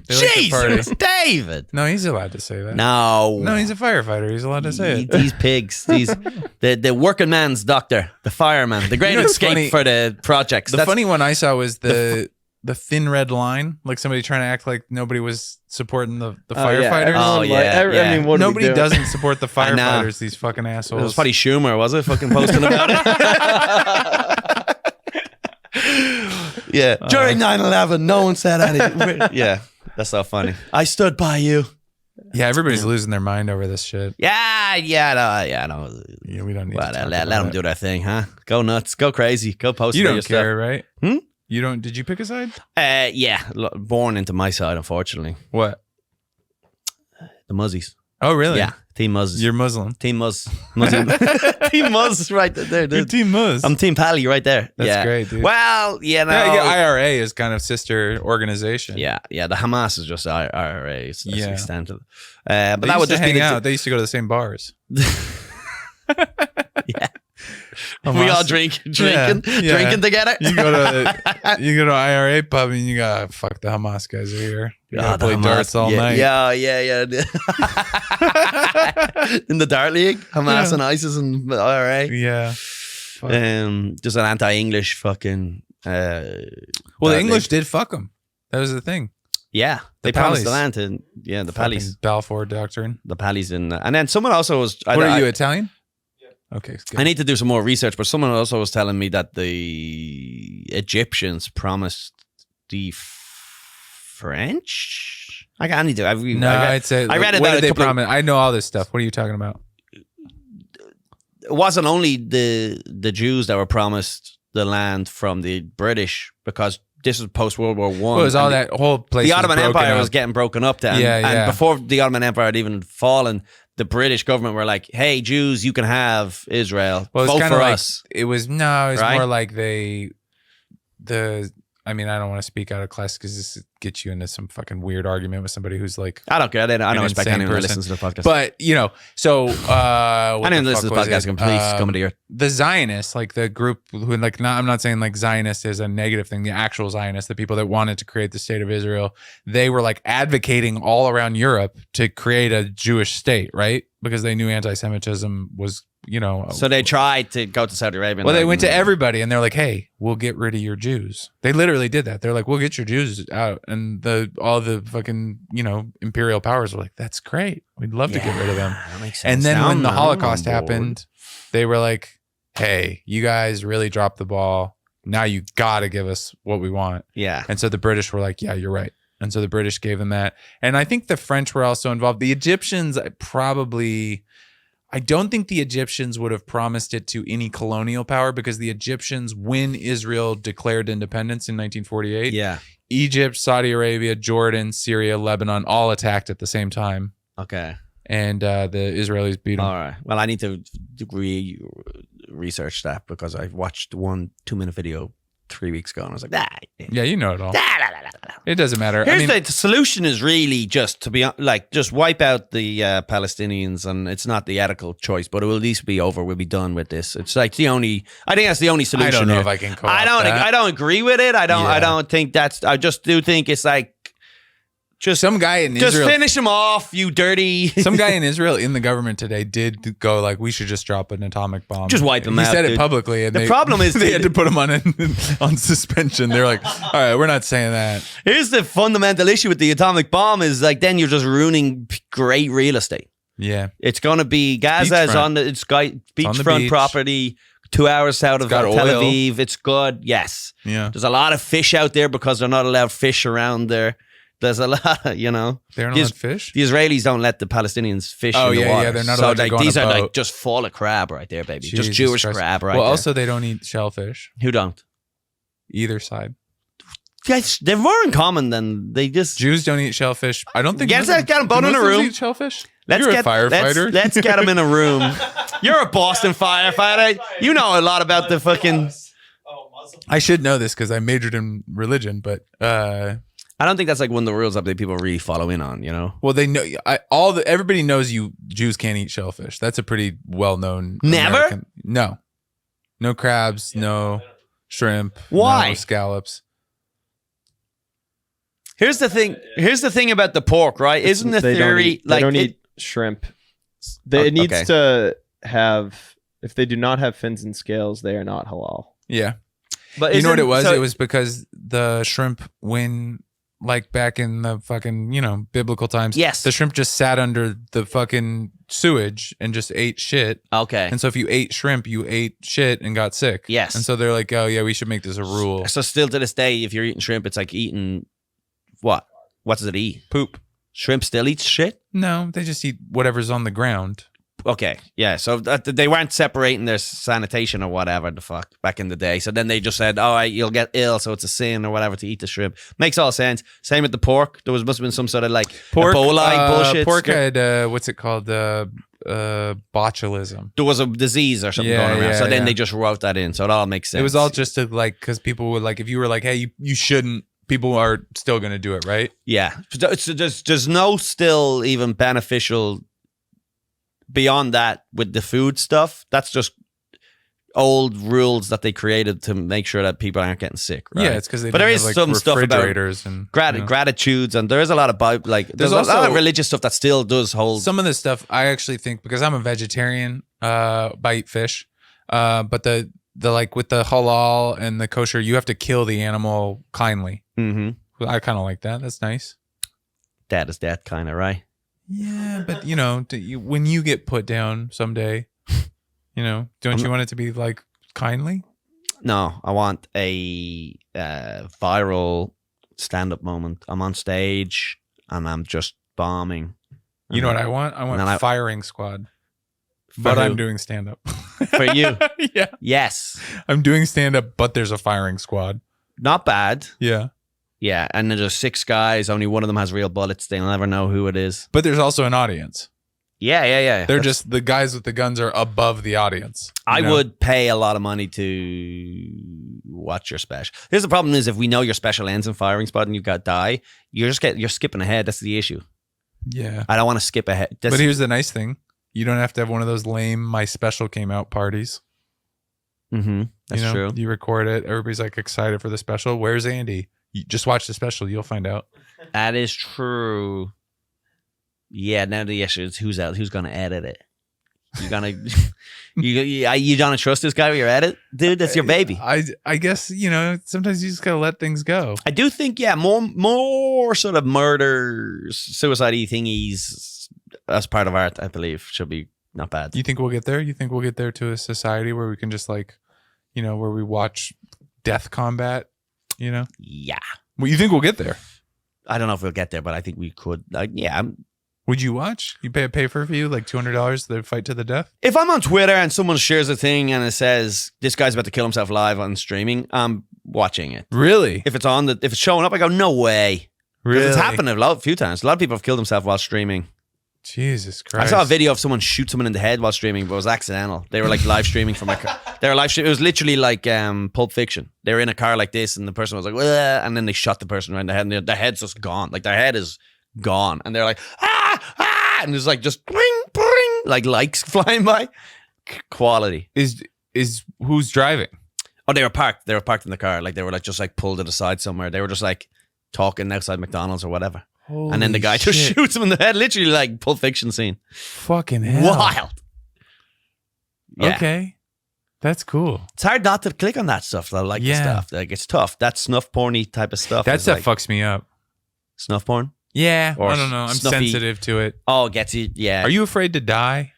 They like to party. Jesus, David. No, he's allowed to say that. No, he's a firefighter. He's allowed to say it. These pigs, the working man's doctor, the fireman, the great what's escape funny? for the projects. The funny one I saw was the thin red line, like somebody trying to act like nobody was supporting the firefighters. I mean, what Nobody are we doing? doesn't support the I know. firefighters. These fucking assholes. It was probably Schumer, was it? Fucking posting about it. Yeah. During 9/11, no one said anything. Yeah. That's so funny. I stood by you. Yeah, everybody's losing their mind over this shit. No. Yeah, we don't need Well, to talk let about them it. do their thing, huh? Go nuts. Go crazy. Go post You about don't your care, right? You don't. Did you pick a side? stuff. Yeah. Born into my side, unfortunately. What? The Muzzies. Oh, really? Yeah. Team Muzz. You're Muslim. Team Muzz. Team Muzz right there. You're Dude. Team Muzz. I'm Team Pally right there. That's yeah. great, dude. Well, no. Yeah, IRA is kind of sister organization. Yeah. The Hamas is just IRA. That's the extent of it. But They that used would to just hang be out. They used to go to the same bars. Yeah. Hamas. We all drinking together. You go to IRA pub and you got fuck the Hamas guys are here. You gotta play Hamas. darts all night. Yeah. In the dart league, Hamas and ISIS and IRA. Yeah. Fuck. Just an anti-English fucking. Well, the English did fuck them. That was the thing. Yeah, they promised the land to the Pallies. Fucking Balfour Doctrine. The Pallies and then someone also was. What are you, Italian? Yeah. Okay. Good. I need to do some more research, but someone also was telling me that the Egyptians promised the French. I need to. I'd say. I read it. What That did a they couple of- promise? I know all this stuff. What are you talking about? It wasn't only the Jews that were promised the land from the British, because this was post World War One. It was all that whole place. The was Ottoman broken Empire up. was getting broken up then. Yeah. And before the Ottoman Empire had even fallen, the British government were like, "Hey, Jews, you can have Israel. Well, Vote it's for like, us." It was Right? more like I mean, I don't want to speak out of class because this gets you into some fucking weird argument with somebody who's like. I don't care. I don't respect insane anyone who person. listens to the podcast. But so anyone who listens to the podcast can please come to your. The Zionists, like the group who I'm not saying like Zionist is a negative thing. The actual Zionists, the people that wanted to create the state of Israel, they were like advocating all around Europe to create a Jewish state, right? Because they knew anti-Semitism was, So they tried to go to Saudi Arabia. Well, they went to everybody and they're like, "Hey, we'll get rid of your Jews." They literally did that. They're like, "We'll get your Jews out," and all the fucking imperial powers were like, "That's great. We'd love to get rid of them." That makes sense. And then Now when the I'm Holocaust on board. happened, they were like, "Hey, you guys really dropped the ball. Now you got to give us what we want." Yeah. And so the British were like, "Yeah, you're right." And so the British gave them that. And I think the French were also involved. The Egyptians I don't think the Egyptians would have promised it to any colonial power, because the Egyptians, when Israel declared independence in 1948, Yeah. Egypt, Saudi Arabia, Jordan, Syria, Lebanon all attacked at the same time. Okay. And the Israelis beat them. All right. Well, I need to research that, because I've watched 1 2-minute video 3 weeks ago, and I was like, Yeah, you know it all. It doesn't matter. Here's the solution is really just to be like, just wipe out the Palestinians, and it's not the ethical choice, but it will at least be over. We'll be done with this. It's like I think that's the only solution. I don't know here. if I can I don't agree with it. I don't think that's, I just do think it's like, just some guy in Israel. Just finish him off, you dirty. Some guy in Israel in the government today did go like, we should just drop an atomic bomb. Just wipe him out. He said dude. it publicly, and the problem is they had to put him on suspension. They're like, all right, we're not saying that. Here's the fundamental issue with the atomic bomb is like, then you're just ruining great real estate. Yeah, it's gonna be Gaza is on the beachfront property. 2 hours south of Tel Aviv. It's good. Yes. Yeah. There's a lot of fish out there because they're not allowed fish around there. There's a lot, They're not allowed fish? The Israelis don't let the Palestinians fish in the water. Yeah, they're not allowed to go on a boat. These are like just full of crab right there, baby. Jesus just Jewish Christ. crab right there. Well, also they don't eat shellfish. Who don't? Either side. Yes, they're more in common than they just... Jews don't eat shellfish. I don't think... Get them both in a room. Eat shellfish? You're a firefighter. Let's get them in a room. You're a Boston firefighter. You know a lot about the fucking... I should know this because I majored in religion, but... I don't think that's like one of the rules that people really follow in on, you know? Well, they know everybody knows Jews can't eat shellfish. That's a pretty well-known Never? No crabs, no shrimp, why? No scallops. Here's the thing about the pork, right? Isn't the theory they don't eat shrimp. It needs to have, if they do not have fins and scales, they are not halal. Yeah. But you know what it was? It was because the shrimp, when like back in the fucking, biblical times, yes, the shrimp just sat under the fucking sewage and just ate shit. Okay. And so if you ate shrimp, you ate shit and got sick. Yes. And so they're like, oh yeah, we should make this a rule. So still to this day, if you're eating shrimp, it's like eating what? What does it eat? Poop. Shrimp still eats shit? No, they just eat whatever's on the ground. Okay, yeah. So they weren't separating their sanitation or whatever the fuck back in the day. So then they just said, all right, you'll get ill, so it's a sin or whatever to eat the shrimp. Makes all sense. Same with the pork. There must have been some sort of like Ebola bullshit. Pork had, what's it called? Botulism. There was a disease or something going around. So then they just wrote that in. So it all makes sense. It was all just to like, because people would like, if you were like, hey, you shouldn't, people are still going to do it, right? Yeah. There's no still even beneficial beyond that with the food stuff. That's just old rules that they created to make sure that people aren't getting sick, right? Yeah, it's because they but there is have, like, some stuff about and gratitudes, and there is a lot of there's also a lot of religious stuff that still does hold. Some of this stuff I actually think, because I'm a vegetarian, I eat fish, but the like with the halal and the kosher, you have to kill the animal kindly. Mm-hmm. I kind of like that. That's nice. That is that kind of right. Yeah, but when you get put down someday, don't you want it to be like kindly? No, I want a viral stand-up moment. I'm on stage and I'm just bombing. You know what I want? I want a firing squad. But I'm doing stand-up. For you? Yeah. Yes. I'm doing stand-up, but there's a firing squad. Not bad. Yeah. Yeah, and there's 6 guys. Only one of them has real bullets. They'll never know who it is. But there's also an audience. Yeah. They're just, the guys with the guns are above the audience. I would pay a lot of money to watch your special. Here's the problem is if we know your special ends in firing spot and you got die, you're skipping ahead. That's the issue. Yeah. I don't want to skip ahead. But here's the nice thing. You don't have to have one of those lame my special came out parties. Mm-hmm. That's true. You record it. Everybody's like excited for the special. Where's Andy? You just watch the special. You'll find out. That is true. Yeah. Now the issue is who's going to edit it. You gonna you don't trust this guy with your edit, dude? That's your baby. I guess sometimes you just gotta let things go. I do think more sort of murders, suicide-y thingies as part of art. I believe should be not bad. You think we'll get there? You think we'll get there to a society where we can just like, where we watch death combat? Yeah. Well, you think we'll get there? I don't know if we'll get there, but I think we could. Would you watch? You pay a pay-per-view like $200 the fight to the death? If I'm on Twitter and someone shares a thing and it says this guy's about to kill himself live on streaming, I'm watching it. Really? If it's showing up, I go, no way. Really? It's happened a few times. A lot of people have killed themselves while streaming Jesus Christ. I saw a video of someone shoot someone in the head while streaming, but it was accidental. They were like live streaming from a car. They were live streaming. It was literally like Pulp Fiction. They were in a car like this, and the person was like, "Wah," and then they shot the person right in the head, and their head's just gone. Like their head is gone, and they're like, ah, and there's like just bring, like lights flying by. Quality. Is who's driving? Oh, they were parked. They were parked in the car. Like they were like just like pulled to the side somewhere. They were just like talking outside McDonald's or whatever. Holy and then the guy just shit. shoots him in the head, literally like Pulp Fiction scene. Fucking hell. Wild. Yeah. Okay. That's cool. It's hard not to click on that stuff though, like the stuff. Like it's tough. That snuff porny type of stuff. That stuff like, fucks me up. Snuff porn? Yeah. Or I don't know. I'm snuffy. sensitive to it. Oh, it gets you. Yeah. Are you afraid to die?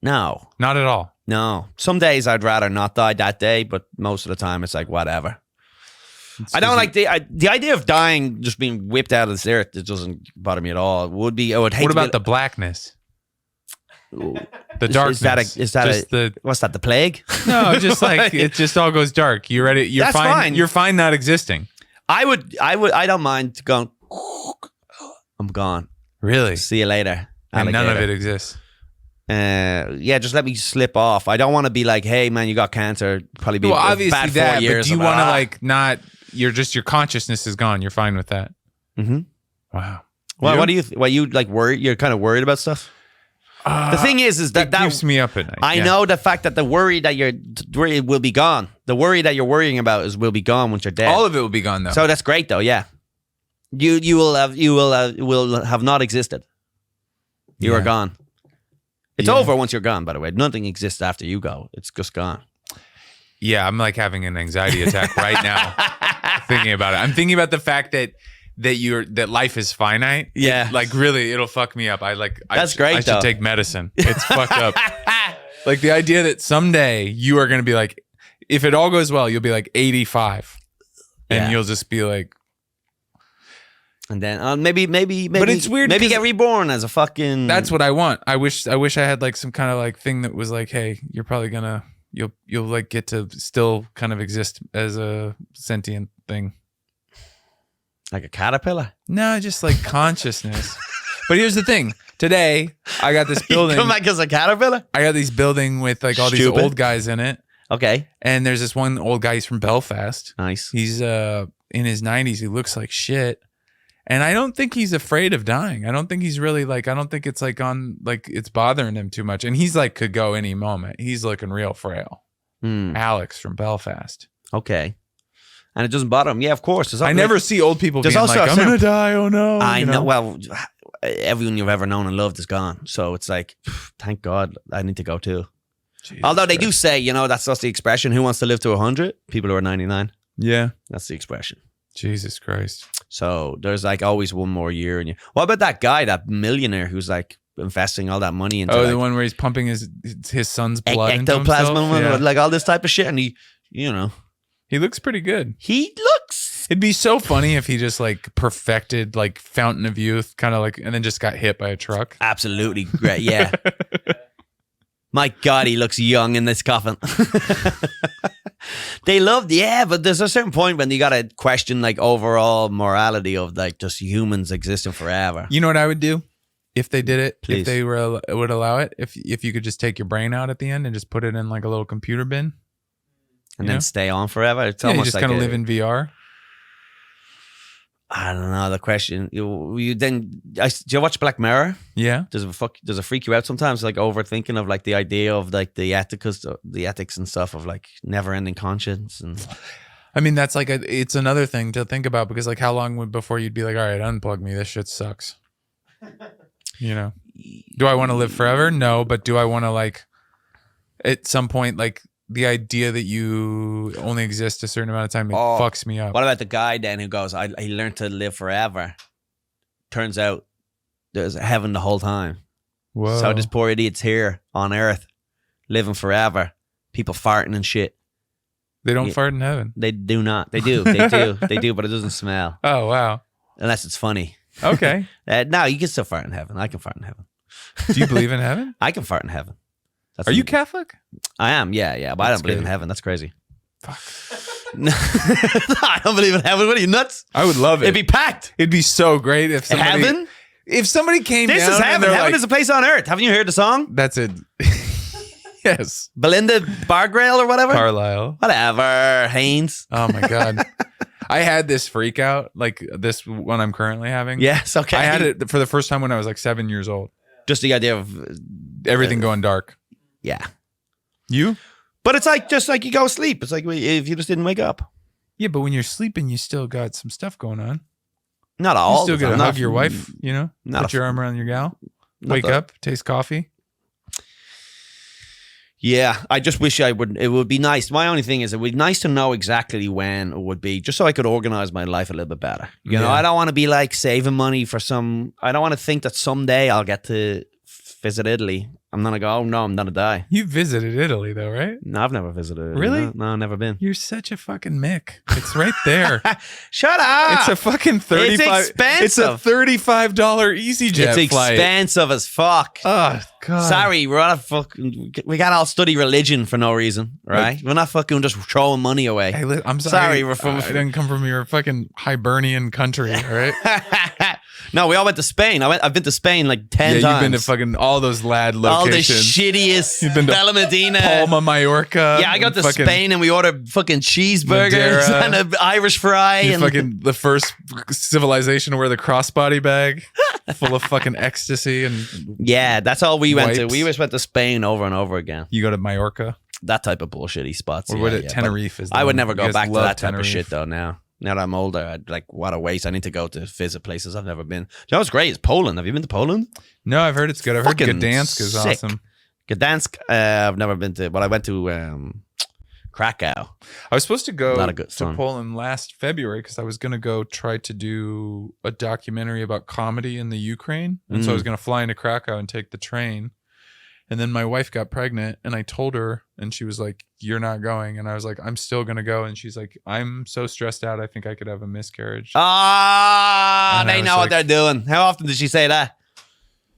No. Not at all. No. Some days I'd rather not die that day, but most of the time it's like whatever. I don't like the idea of dying, just being whipped out of this earth. It doesn't bother me at all. It would be. I would hate. What about the blackness? The darkness. Is that what's that? The plague? No, just like it just all goes dark. You're ready. You're That's fine. fine. You're fine not existing. I don't mind going. I'm gone. Really? See you later. And none of alligator. it exists. Yeah, just let me slip off. I don't want to be like, hey man, you got cancer. Probably be Obviously bad 4 that. years. But do you want to like not? Your consciousness is gone. You're fine with that. Mm-hmm. Wow. Well, what do you? You like worried? You're kind of worried about stuff. The thing is that keeps me up at night. I know the fact that the worry that it will be gone. The worry that you're worrying about will be gone once you're dead. All of it will be gone though. So that's great though. Yeah, you will have not existed. You are gone. It's over once you're gone. By the way, nothing exists after you go. It's just gone. Yeah, I'm like having an anxiety attack right now thinking about it. I'm thinking about the fact that life is finite. Yeah, like really, it'll fuck me up. That's great. I should take medicine. It's fucked up. Like the idea that someday you are going to be like, if it all goes well, you'll be like 85, and you'll just be like, and then maybe. But it's weird. Maybe get reborn as a fucking. That's what I want. I wish I had like some kind of like thing that was like, hey, you're probably gonna. You'll like get to still kind of exist as a sentient thing. Like a caterpillar? No, just like consciousness. But here's the thing. Today, I got this building. Come back as a caterpillar? I got this building with like all these old guys in it. Okay. And there's this one old guy, he's from Belfast. Nice. He's in his 90s. He looks like shit. And I don't think he's afraid of dying. I don't think he's really like, I don't think it's like it's bothering him too much. And he's like, could go any moment. He's looking real frail. Alex from Belfast. Okay. And it doesn't bother him. Yeah, of course. I never see old people being like, I'm going to die. Oh no. I know. Well, everyone you've ever known and loved is gone. So it's like, thank God I need to go too. Jesus Although they do say, that's the expression, who wants to live to 100? People who are 99. Yeah. That's the expression. Jesus Christ. So there's like always one more year in you. What about that guy, that millionaire who's like investing all that money into the one where he's pumping his son's blood ectoplasm, into himself? like all this type of shit, and he looks pretty good. He looks. It'd be so funny if he just like perfected like Fountain of Youth, kind of like, and then just got hit by a truck. Absolutely great. Yeah. My God, he looks young in this coffin. They loved, but there's a certain point when you got to question like overall morality of like just humans existing forever. You know what I would do if they did it? Please. If they would allow it? If you could just take your brain out at the end and just put it in like a little computer bin? And then stay on forever? It's almost almost you just like kind of live in VR? I don't know. The question do you watch Black Mirror? Yeah. Does it freak you out sometimes, like overthinking of like the idea of like the ethics and stuff of like never ending conscience? And I mean, that's like it's another thing to think about, because like how long before you'd be like, all right, unplug me, this shit sucks. Do I want to live forever? No, but do I want to like at some point, like the idea that you only exist a certain amount of time, it fucks me up. What about the guy then who goes, he learned to live forever? Turns out there's heaven the whole time. Whoa. So this poor idiot's here on earth, living forever. People farting and shit. They don't fart in heaven. They do not. They do. They do. They do, but it doesn't smell. Oh, wow. Unless it's funny. Okay. No, you can still fart in heaven. I can fart in heaven. Do you believe in heaven? I can fart in heaven. Are you Catholic? I am, yeah. But I don't believe in heaven. That's crazy. Fuck. I don't believe in heaven. What are you, nuts? I would love it. It'd be packed. It'd be so great if somebody... Heaven? If somebody came This down is and heaven. they're Heaven like, is a place on earth. Haven't you heard the song? that's it. Yes. Belinda Bargrail or whatever? Carlisle. Whatever. Haynes. Oh my God. I had this freak out, like this one I'm currently having. Yes, okay. I had it for the first time when I was like 7 years old. Just the idea of Everything going dark. yeah. You? But it's like just like you go to sleep. It's like if you just didn't wake up. Yeah, but when you're sleeping, you still got some stuff going on. Not You all. still the got to time. hug your wife, you know? not Put a- your arm around your gal. not Wake the- up, taste coffee. Yeah, I just wish I would. It would be nice. My only thing is, it would be nice to know exactly when it would be, just so I could organize my life a little bit better. You know, Yeah. I don't want to be like saving money for some. I don't want to think that someday I'll get to visit Italy. I'm gonna go. Oh no, I'm gonna die. You visited Italy though, right? No, I've never visited. Italy. Really? No, never been. You're such a fucking Mick. It's right there. Shut up. It's a fucking 35. It's expensive. It's a $35 EasyJet It's flight. expensive as fuck. Oh God. Sorry, we're not fucking. We got all study religion for no reason, right? We're not fucking just throwing money away. Hey, I'm sorry. Sorry, we're from- I didn't come from your fucking Hibernian country, all right? No, we all went to Spain. I've been to Spain like 10 Yeah, times. you've been to fucking all those lad all the locations. shittiest You've been to Bella Medina. Palma, Mallorca. Yeah, I got and to fucking- Spain and we ordered fucking cheeseburgers Madeira. and an Irish fry. You And fucking the first civilization to wear the crossbody bag full of fucking ecstasy, and yeah, that's all we went to. Wipes. We just went to Spain over and over again. you go to Mallorca That type of bullshitty spots. or yeah, what? At yeah, Tenerife is. but I would never You go guys back to love that type of Tenerife. shit though now. Now that I'm older, I'd like, what a waste. I need to go to visit places I've never been. You know what's great? It's Poland. Have you been to Poland? No, I've heard it's good. I've heard Fucking Gdansk is sick. awesome. Gdansk, I've never been to, but I went to Krakow. I was supposed to go Not a good to fun. Poland last February because I was going to go try to do a documentary about comedy in the Ukraine. And so I was going to fly into Krakow and take the train. And then my wife got pregnant and I told her and she was like, "You're not going." And I was like, "I'm still going to go." And she's like, "I'm so stressed out. I think I could have a miscarriage." Ah, And I they was know what like- they're doing. How often did she say that?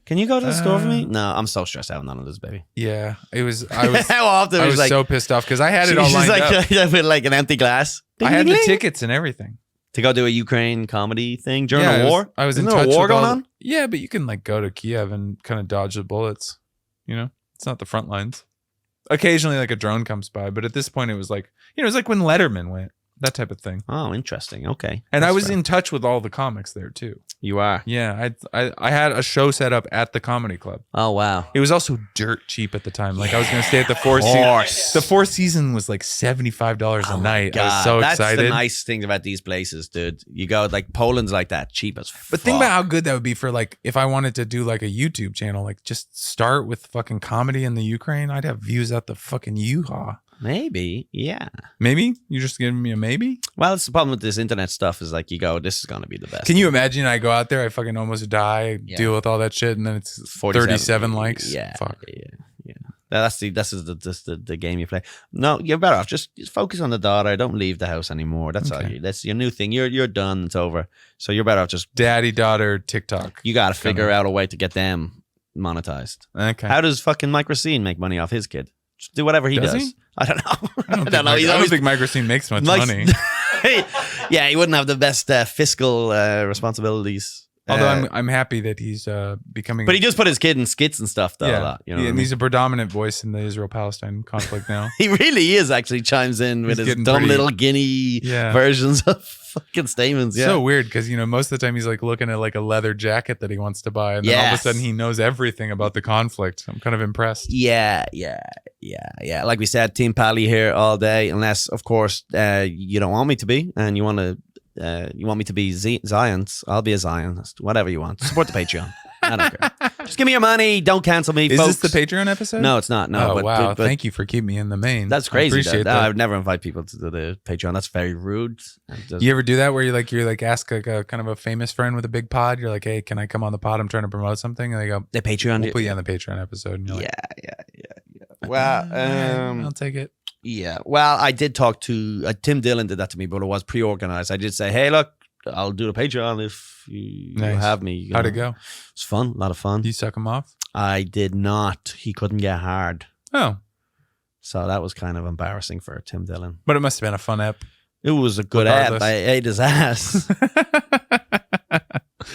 Can you go to the store for me? Uh, No, I'm so stressed out on this, baby. Yeah, it was. I was. How often? I was was like, so pissed off because I had it all she's lined up. like with like an empty glass. I had the Ding-ding-ding. tickets and everything. to go do a Ukraine comedy thing during Yeah, the war. I was in Isn't there touch a war with going all on? Yeah, but you can like go to Kiev and kind of dodge the bullets. You know, it's not the front lines. Occasionally, like a drone comes by, but at this point, it was like it was like when Letterman went, that type of thing. Oh, interesting. Okay, And That's I was fair. in touch with all the comics there too. You are. Yeah, I had a show set up at the comedy club. Oh wow. It was also dirt cheap at the time. Like I was going to stay at the Four Seasons. The Four Seasons was like $75 a night. I was so That's excited. the nice thing about these places, dude. You go like Poland's like that, cheap as fuck. But think about how good that would be for like if I wanted to do like a YouTube channel, like just start with fucking comedy in the Ukraine. I'd have views out the fucking U-Haul. Maybe, yeah. Maybe you're just giving me a maybe. Well, it's the problem with this internet stuff is like you go, this is gonna be the best. Can you imagine? I go out there, I fucking almost die, Yeah. deal with all that shit, and then it's 47 37 likes. Yeah, Fuck. yeah. That's the game you play. No, you're better off just focus on the daughter. Don't leave the house anymore. That's all. Okay. That's your new thing. You're done. It's over. So you're better off just. Daddy, daughter, TikTok. You got to figure out a way to get them monetized. Okay. How does fucking Microscene make money off his kid? Just do whatever he Does does. he? I don't know. I don't think, know. He's I don't always think Microscene makes much likes- money. Yeah, he wouldn't have the best fiscal responsibilities. Although I'm happy that he's becoming. But he just put his kid in skits and stuff though a lot. You know, yeah, what I and mean? he's a predominant voice in the Israel-Palestine conflict now. He really is actually chimes in with He's his getting dumb pretty- little guinea Yeah. versions of fucking statements. Yeah. So weird because most of the time he's like looking at like a leather jacket that he wants to buy, and then all of a Yes. sudden he knows everything about the conflict. I'm kind of impressed. yeah. Like we said, Team Pally here all day, unless of course you don't want me to be, and you want me to be Zion's. I'll be a Zionist. Whatever you want. Support the Patreon. I don't care. Just give me your money. Don't cancel me. Is folks. this the Patreon episode? No, it's not. No. Oh but, wow! but Thank you for keeping me in the main. that's I crazy. appreciate No, that. I would never invite people to the Patreon. That's very rude. You ever do that where you're like ask like a kind of a famous friend with a big pod? You're like, hey, can I come on the pod? I'm trying to promote something, and they go, the Patreon? we'll put you on the Patreon episode. And you're like, Yeah. Well, I'll take it. yeah. Well, I did talk to Tim Dillon did that to me, but it was pre-organized. I did say, hey, look, I'll do the Patreon if you Nice. have me. You How'd know. it go? It's fun. A lot of fun. Do you suck him off? I did not. He couldn't get hard. Oh, So that was kind of embarrassing for Tim Dillon. but it must have been a fun ep. It was a good ad. Regardless. I ate his ass.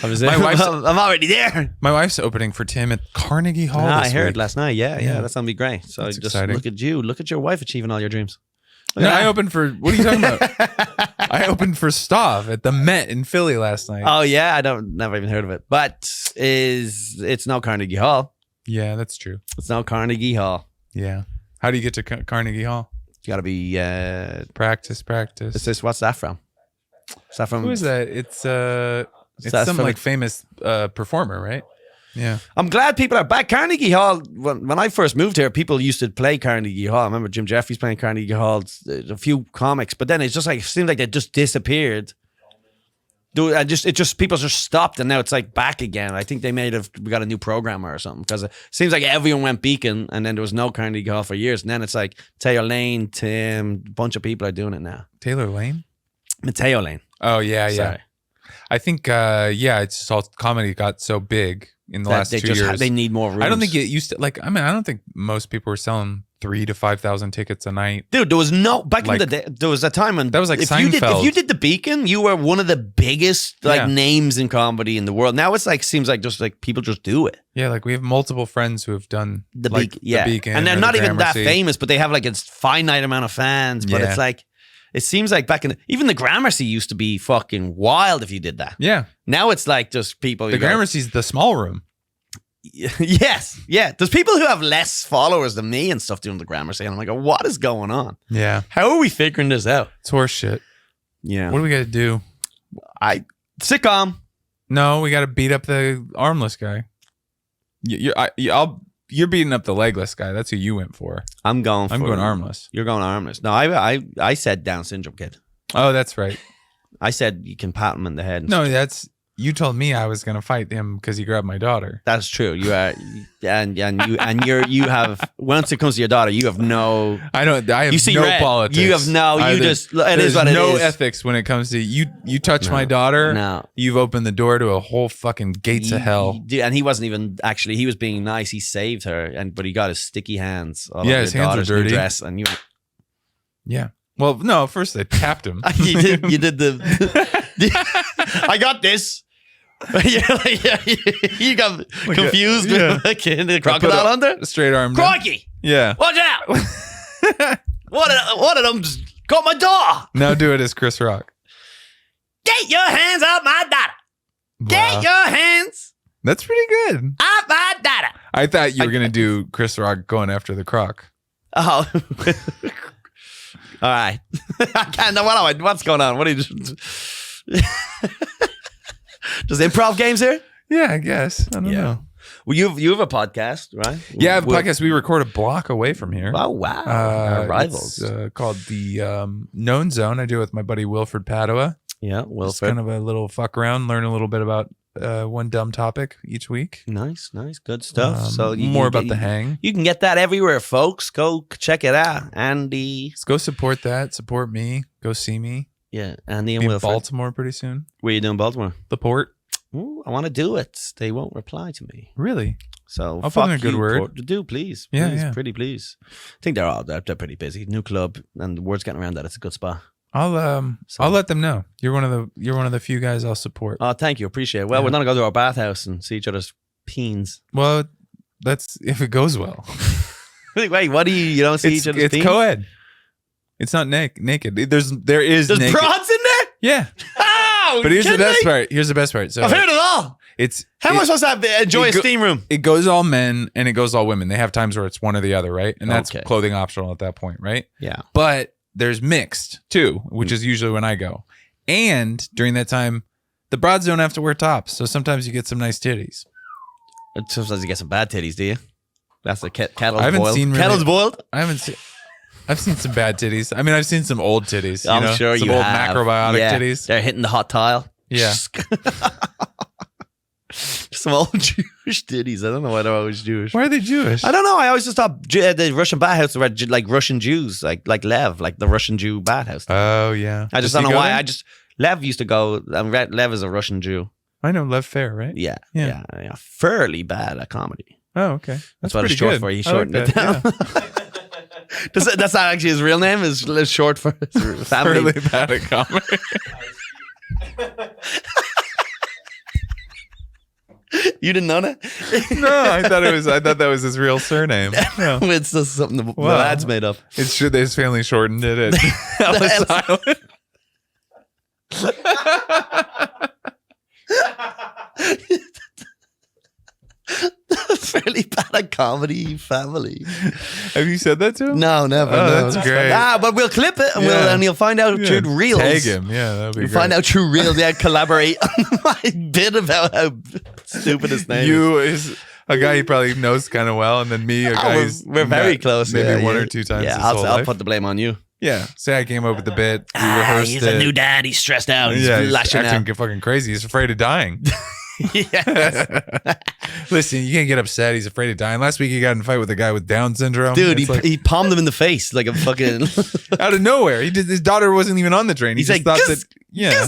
I'm already there. My wife's opening for Tim at Carnegie Hall. I heard last night. Yeah, that's gonna be great. So that's just exciting. look at you. Look at your wife achieving all your dreams. No, I opened for. What are you talking about? I opened for Stavvy at the Met in Philly last night. Oh yeah, never even heard of it. But it's no Carnegie Hall. Yeah, that's true. It's no Carnegie Hall. Yeah. How do you get to Carnegie Hall? You got to be practice. It's this. What's that from? Is that from? Who is that? It's some like famous performer, right? Yeah. I'm glad people are back. Carnegie Hall. When I first moved here, people used to play Carnegie Hall. I remember Jim Jeffries playing Carnegie Hall. A few comics, but then it's just like it seemed like they just disappeared. People just stopped, and now it's like back again. I think we got a new programmer or something, because it seems like everyone went Beacon, and then there was no Carnegie Hall for years, and then it's like Taylor Lane, Tim, a bunch of people are doing it now. Taylor Lane? Mateo Lane. Oh yeah. Sorry. I think it's just all comedy got so big in the last 2 years. They need more rooms. I don't think it used to I don't think most people were selling 3,000 to 5,000 tickets a night. Dude, there was no back in the day. There was a time when that was like Seinfeld. If you did the Beacon, you were one of the biggest names in comedy in the world. Now it's like seems like just like people just do it. Yeah, like we have multiple friends who have done the Beacon, and they're not even that famous, but they have like a finite amount of fans. But it's like it seems like back in even the Gramercy used to be fucking wild if you did that. Yeah. Now it's like just people. The Gramercy's the small room. Yes, yeah. There's people who have less followers than me and stuff doing the Gramercy, and I'm like, what is going on? Yeah. How are we figuring this out? It's horse shit. Yeah. What do we got to do? Sitcom. No, we got to beat up the armless guy. You're beating up the legless guy. That's who you went for. I'm going armless. You're going armless. No, I said Down syndrome kid. Oh, that's right. I said you can pat him in the head. No, you told me I was going to fight him because he grabbed my daughter. That's true. You are, and you have. Once it comes to your daughter, you have no. I have no politics. You have no. You just. It is what it is. No ethics when it comes to you. You touch my daughter. No. You've opened the door to a whole fucking gates of hell. And he wasn't even actually. He was being nice. He saved her, but he got his sticky hands. His hands are dirty. Dress, and you. Yeah. Well, no. First they tapped him. You did the. I got this. You got confused with the crocodile under? Straight arm. Crikey! Yeah. Watch out! One of them just got my door. Now do it as Chris Rock. Get your hands off my daughter. Wow. Get your hands. That's pretty good. Off my daughter. I thought you were going to do Chris Rock going after the croc. Oh. All right. I can't know. What's going on? What are you Does improv games here? Yeah, I guess. I don't know. Well, you have a podcast, right? Yeah, I have a podcast. We record a block away from here. Oh, wow. Our rivals. It's called The Known Zone. I do it with my buddy Wilfred Padua. Yeah, Wilfred. It's kind of a little fuck around, learn a little bit about one dumb topic each week. Nice. Good stuff. So more about the hang. You can get that everywhere, folks. Go check it out. Andy. Let's go support that. Support me. Go see me. Yeah, Andy and Be Wilfred. in Baltimore pretty soon. Where are you doing in Baltimore? The Port. Ooh, I want to do it. They won't reply to me. Really? So I'll put in a good word. Port. Do please. Yeah. Pretty please. I think they're pretty busy. New club, and the word's getting around that it's a good spot. I'll let them know. You're one of the few guys I'll support. Oh, thank you. Appreciate it. Well, we're gonna go to our bathhouse and see each other's peens. Well, that's if it goes well. Wait, what do you don't see each other's peens? It's co-ed. It's not naked. There's broads in there? Yeah. Oh, but here's the best part. Here's the best part. So I've heard it all. How am I supposed to enjoy a steam room? It goes all men and it goes all women. They have times where it's one or the other, right? And that's clothing optional at that point, right? Yeah. But there's mixed too, which is usually when I go. And during that time, the broads don't have to wear tops. So sometimes you get some nice titties. Sometimes you get some bad titties, do you? That's the kettle's boiled. Kettle's boiled? I've seen some bad titties. I mean, I've seen some old titties. I'm sure you have. Some old macrobiotic titties. They're hitting the hot tile. Yeah. Some old Jewish titties. I don't know why they're always Jewish. Why are they Jewish? I don't know. I always just thought the Russian bathhouse were like Russian Jews, like Lev, like the Russian Jew bathhouse. Oh, yeah. I just don't know why. Lev used to go, Lev is a Russian Jew. I know Lev Fair, right? Yeah. Fairly bad at comedy. Oh, okay. That's what it's short for. He shortened it down. Yeah. That's not actually his real name. Is short for his family. Fairly bad at comedy. You didn't know that? No, I thought that was his real surname. No. It's just something the lads made up. It's true. His family shortened it. Ellis Island. Fairly bad at comedy family. Have you said that to him? No, never. Oh, no. that's great. But we'll clip it and you'll find out true reels. Tag him. Yeah, that'd be great. Find out true reels. Yeah, collaborate on my bit about how stupid his name You is a guy he probably knows kind of well, and then me, a guy we're very close. Maybe one or two times. Yeah, I'll put the blame on you. Yeah, say I came up with the bit. We rehearsed he's it. a new dad. He's stressed out. He's He's lashing acting out. fucking crazy. He's afraid of dying. Yes. Listen, you can't get upset. He's afraid of dying. Last week he got in a fight with a guy with Down syndrome. Dude, It's he palmed him in the face like a fucking out of nowhere. His daughter wasn't even on the train. He He's just like, thought that. Yeah,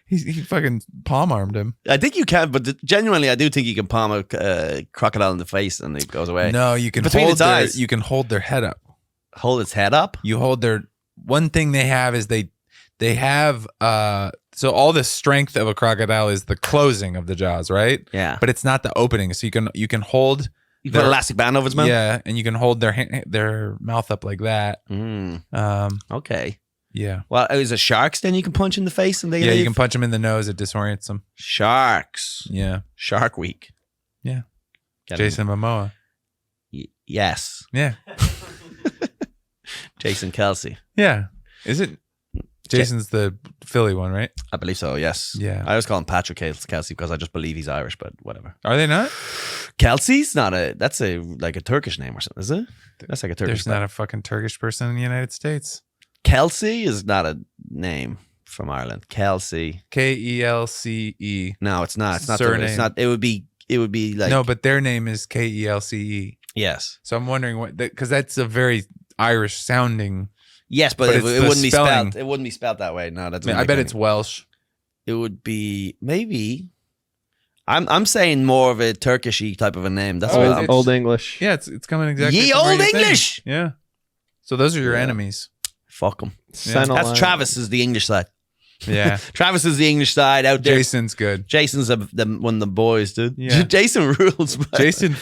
he fucking palm armed him. I think you can, but genuinely, I do think you can palm a crocodile in the face and it goes away. No, you can Between hold its their, eyes. you can hold their head up. Hold its head up. You hold their one thing they have is they have so all the strength of a crocodile is the closing of the jaws, right? Yeah, But it's not the opening. So you can hold you put an elastic band over its mouth. Yeah, and you can hold their mouth up like that. Okay. Yeah. Well, is it sharks? Then you can punch in the face and they Yeah, leave? you can punch them in the nose. It disorients them. Sharks. Yeah. Shark Week. Yeah. Get Jason Momoa. Yes. Yeah. Jason Kelce. Yeah. Is it? Jason's the Philly one, right? I believe so. Yes. Yeah. I always call him Patrick Kelce because I just believe he's Irish, but whatever. Are they not? Kelsey's not that's like a Turkish name or something, is it? That's like a Turkish. There's not a fucking Turkish person in the United States. Kelsey is not a name from Ireland. Kelsey. Kelce. No, it's not. It's not. Surname. It's not. It would be like No, but their name is Kelce. Yes. So I'm wondering what, because that's a very Irish sounding. Yes, but But it it's wouldn't the be spelling. spelled. It wouldn't be spelled that way. No, that's. I bet it's Welsh. It would be maybe. I'm saying more of a Turkishy type of a name. That's what I'm. Old English. Yeah, it's coming exactly. Ye from where Old you're thinking. English. Yeah. So those are your Yeah. enemies. Fuck them. Yeah. That's Travis is the English side. Yeah. Travis is the English side out there. Jason's good. Jason's one of the boys, dude. Yeah. Jason rules. Bro. Jason,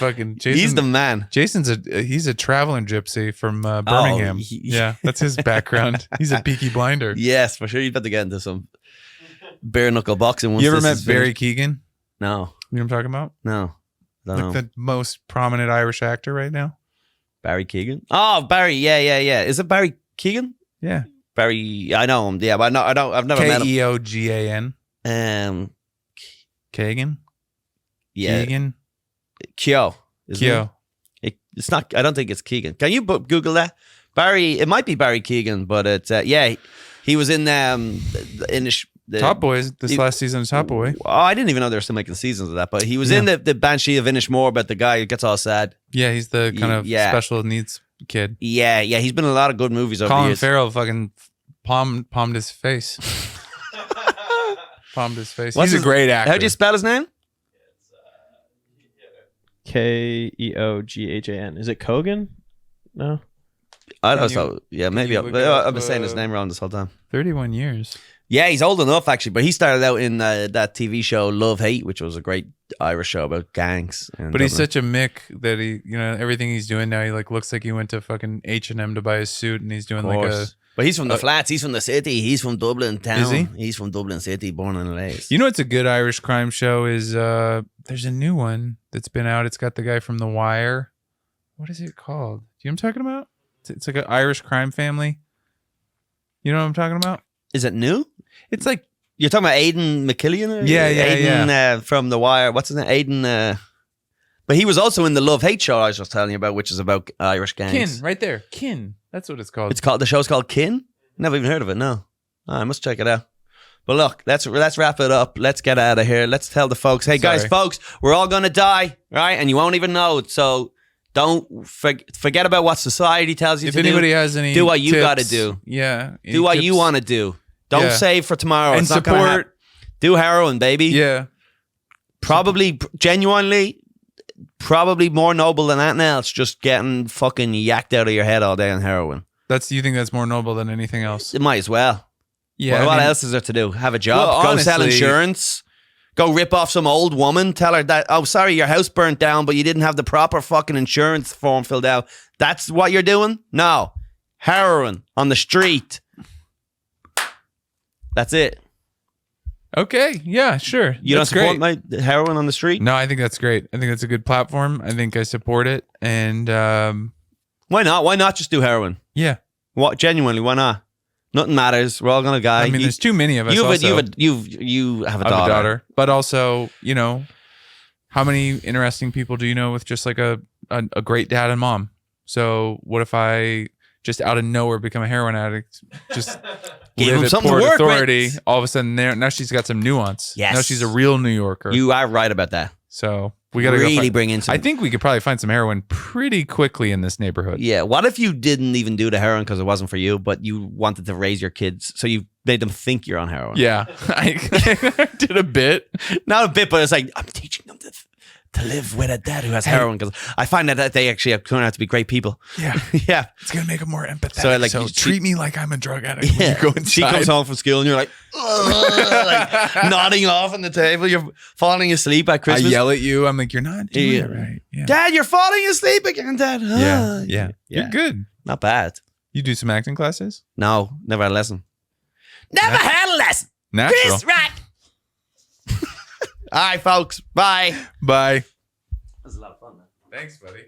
He's the man. Jason's he's a traveling gypsy from Birmingham. Yeah, that's his background. He's a Peaky Blinder. Yes, for sure. You'd better get into some bare knuckle boxing. Once You ever this met is Barry finished. Keegan? No, You know what I'm talking about? no, I don't know. Like the most prominent Irish actor right now. Barry Keegan. Oh, Barry. Yeah. Is it Barry Keegan? Yeah. Barry. I know him. Yeah, but I don't. I've never met him. Keogan. Kagan. Yeah, Keegan. Kyo. isn't Keo. it? It's not. I don't think it's Keegan. Can you Google that? Barry. It might be Barry Keegan, but it's he was in the Top Boys. This last season of Top Boy. Oh, I didn't even know they were still making seasons of that. But he was in the Banshee of Inishmore, but the guy who gets all sad. Yeah, he's the kind of Yeah. special needs kid. Yeah. He's been in a lot of good movies over the Colin years. Farrell fucking palmed his face. Palmed his face. What's He's a his- great actor. How do you spell his name? Keoghan. Is it Kogan? No. I Can don't you- know. Yeah, can maybe. you look it up, I've been saying his name wrong this whole time. 31 years. Yeah, he's old enough actually, but he started out in that TV show Love Hate, which was a great Irish show about gangs. But he's such a mick that he, everything he's doing now, he like looks like he went to fucking H&M to buy his suit, and he's doing like a. But he's from the flats. He's from the city. He's from Dublin town. Is he? He's from Dublin city, born and raised. You know what's a good Irish crime show is there's a new one that's been out. It's got the guy from The Wire. What is it called? Do you know what I'm talking about? It's like an Irish crime family. You know what I'm talking about? Is it new? It's like You're talking about Aidan McKillian? Yeah, Aidan from The Wire. What's his name? Aidan. But he was also in the Love Hate show I was just telling you about, which is about Irish gangs. Kin, right there. Kin. That's what it's called. The show's called Kin? Never even heard of it, no. Oh, I must check it out. But look, let's wrap it up. Let's get out of here. Let's tell the folks, hey guys, folks, we're all going to die, right? And you won't even know it. So don't forget about what society tells you if to do. If anybody has any do what you tips, got to do. Yeah. Do what you want to do. Don't save for tomorrow. And it's not gonna happen. Do heroin, baby. Yeah. Probably, genuinely, probably more noble than anything else. Just getting fucking yacked out of your head all day on heroin. You think that's more noble than anything else? It might as well. Yeah. What else is there to do? Have a job. Well, Go honestly, sell insurance. Go rip off some old woman. Tell her that, oh, sorry, your house burnt down, but you didn't have the proper fucking insurance form filled out. That's what you're doing? No. Heroin on the street. That's it. Okay. Yeah, sure. You don't support my heroin on the street? No, I think that's great. I think that's a good platform. I think I support it. And why not? Why not just do heroin? Yeah. What? Genuinely, why not? Nothing matters. We're all gonna die. I mean, there's too many of us. You have a daughter. But also, you know, how many interesting people do you know with just like a great dad and mom? So what if I just out of nowhere become a heroin addict? Just give him something Port to work Authority. with. All of a sudden, now she's got some nuance. Yes. Now she's a real New Yorker. You are right about that. So we got to really bring in some. I think we could probably find some heroin pretty quickly in this neighborhood. Yeah. What if you didn't even do the heroin because it wasn't for you, but you wanted to raise your kids, so you made them think you're on heroin? Yeah. I did a bit. Not a bit, but it's like, I'm teaching them to live with a dad who has heroin, because I find that they actually have turned out to be great people. Yeah. Yeah. It's going to make them more empathetic. So treat me like I'm a drug addict when Yeah. you go inside. She comes home from school and you're like, like nodding off on the table. You're falling asleep at I Christmas. yell at you. I'm like, you're not doing it right. Yeah. Dad, you're falling asleep again, Dad. Yeah. You're good. Not bad. You do some acting classes? No, never had a lesson. Never had a lesson. Natural. Chris, right. All right, folks. Bye. Bye. That was a lot of fun, man. Thanks, buddy.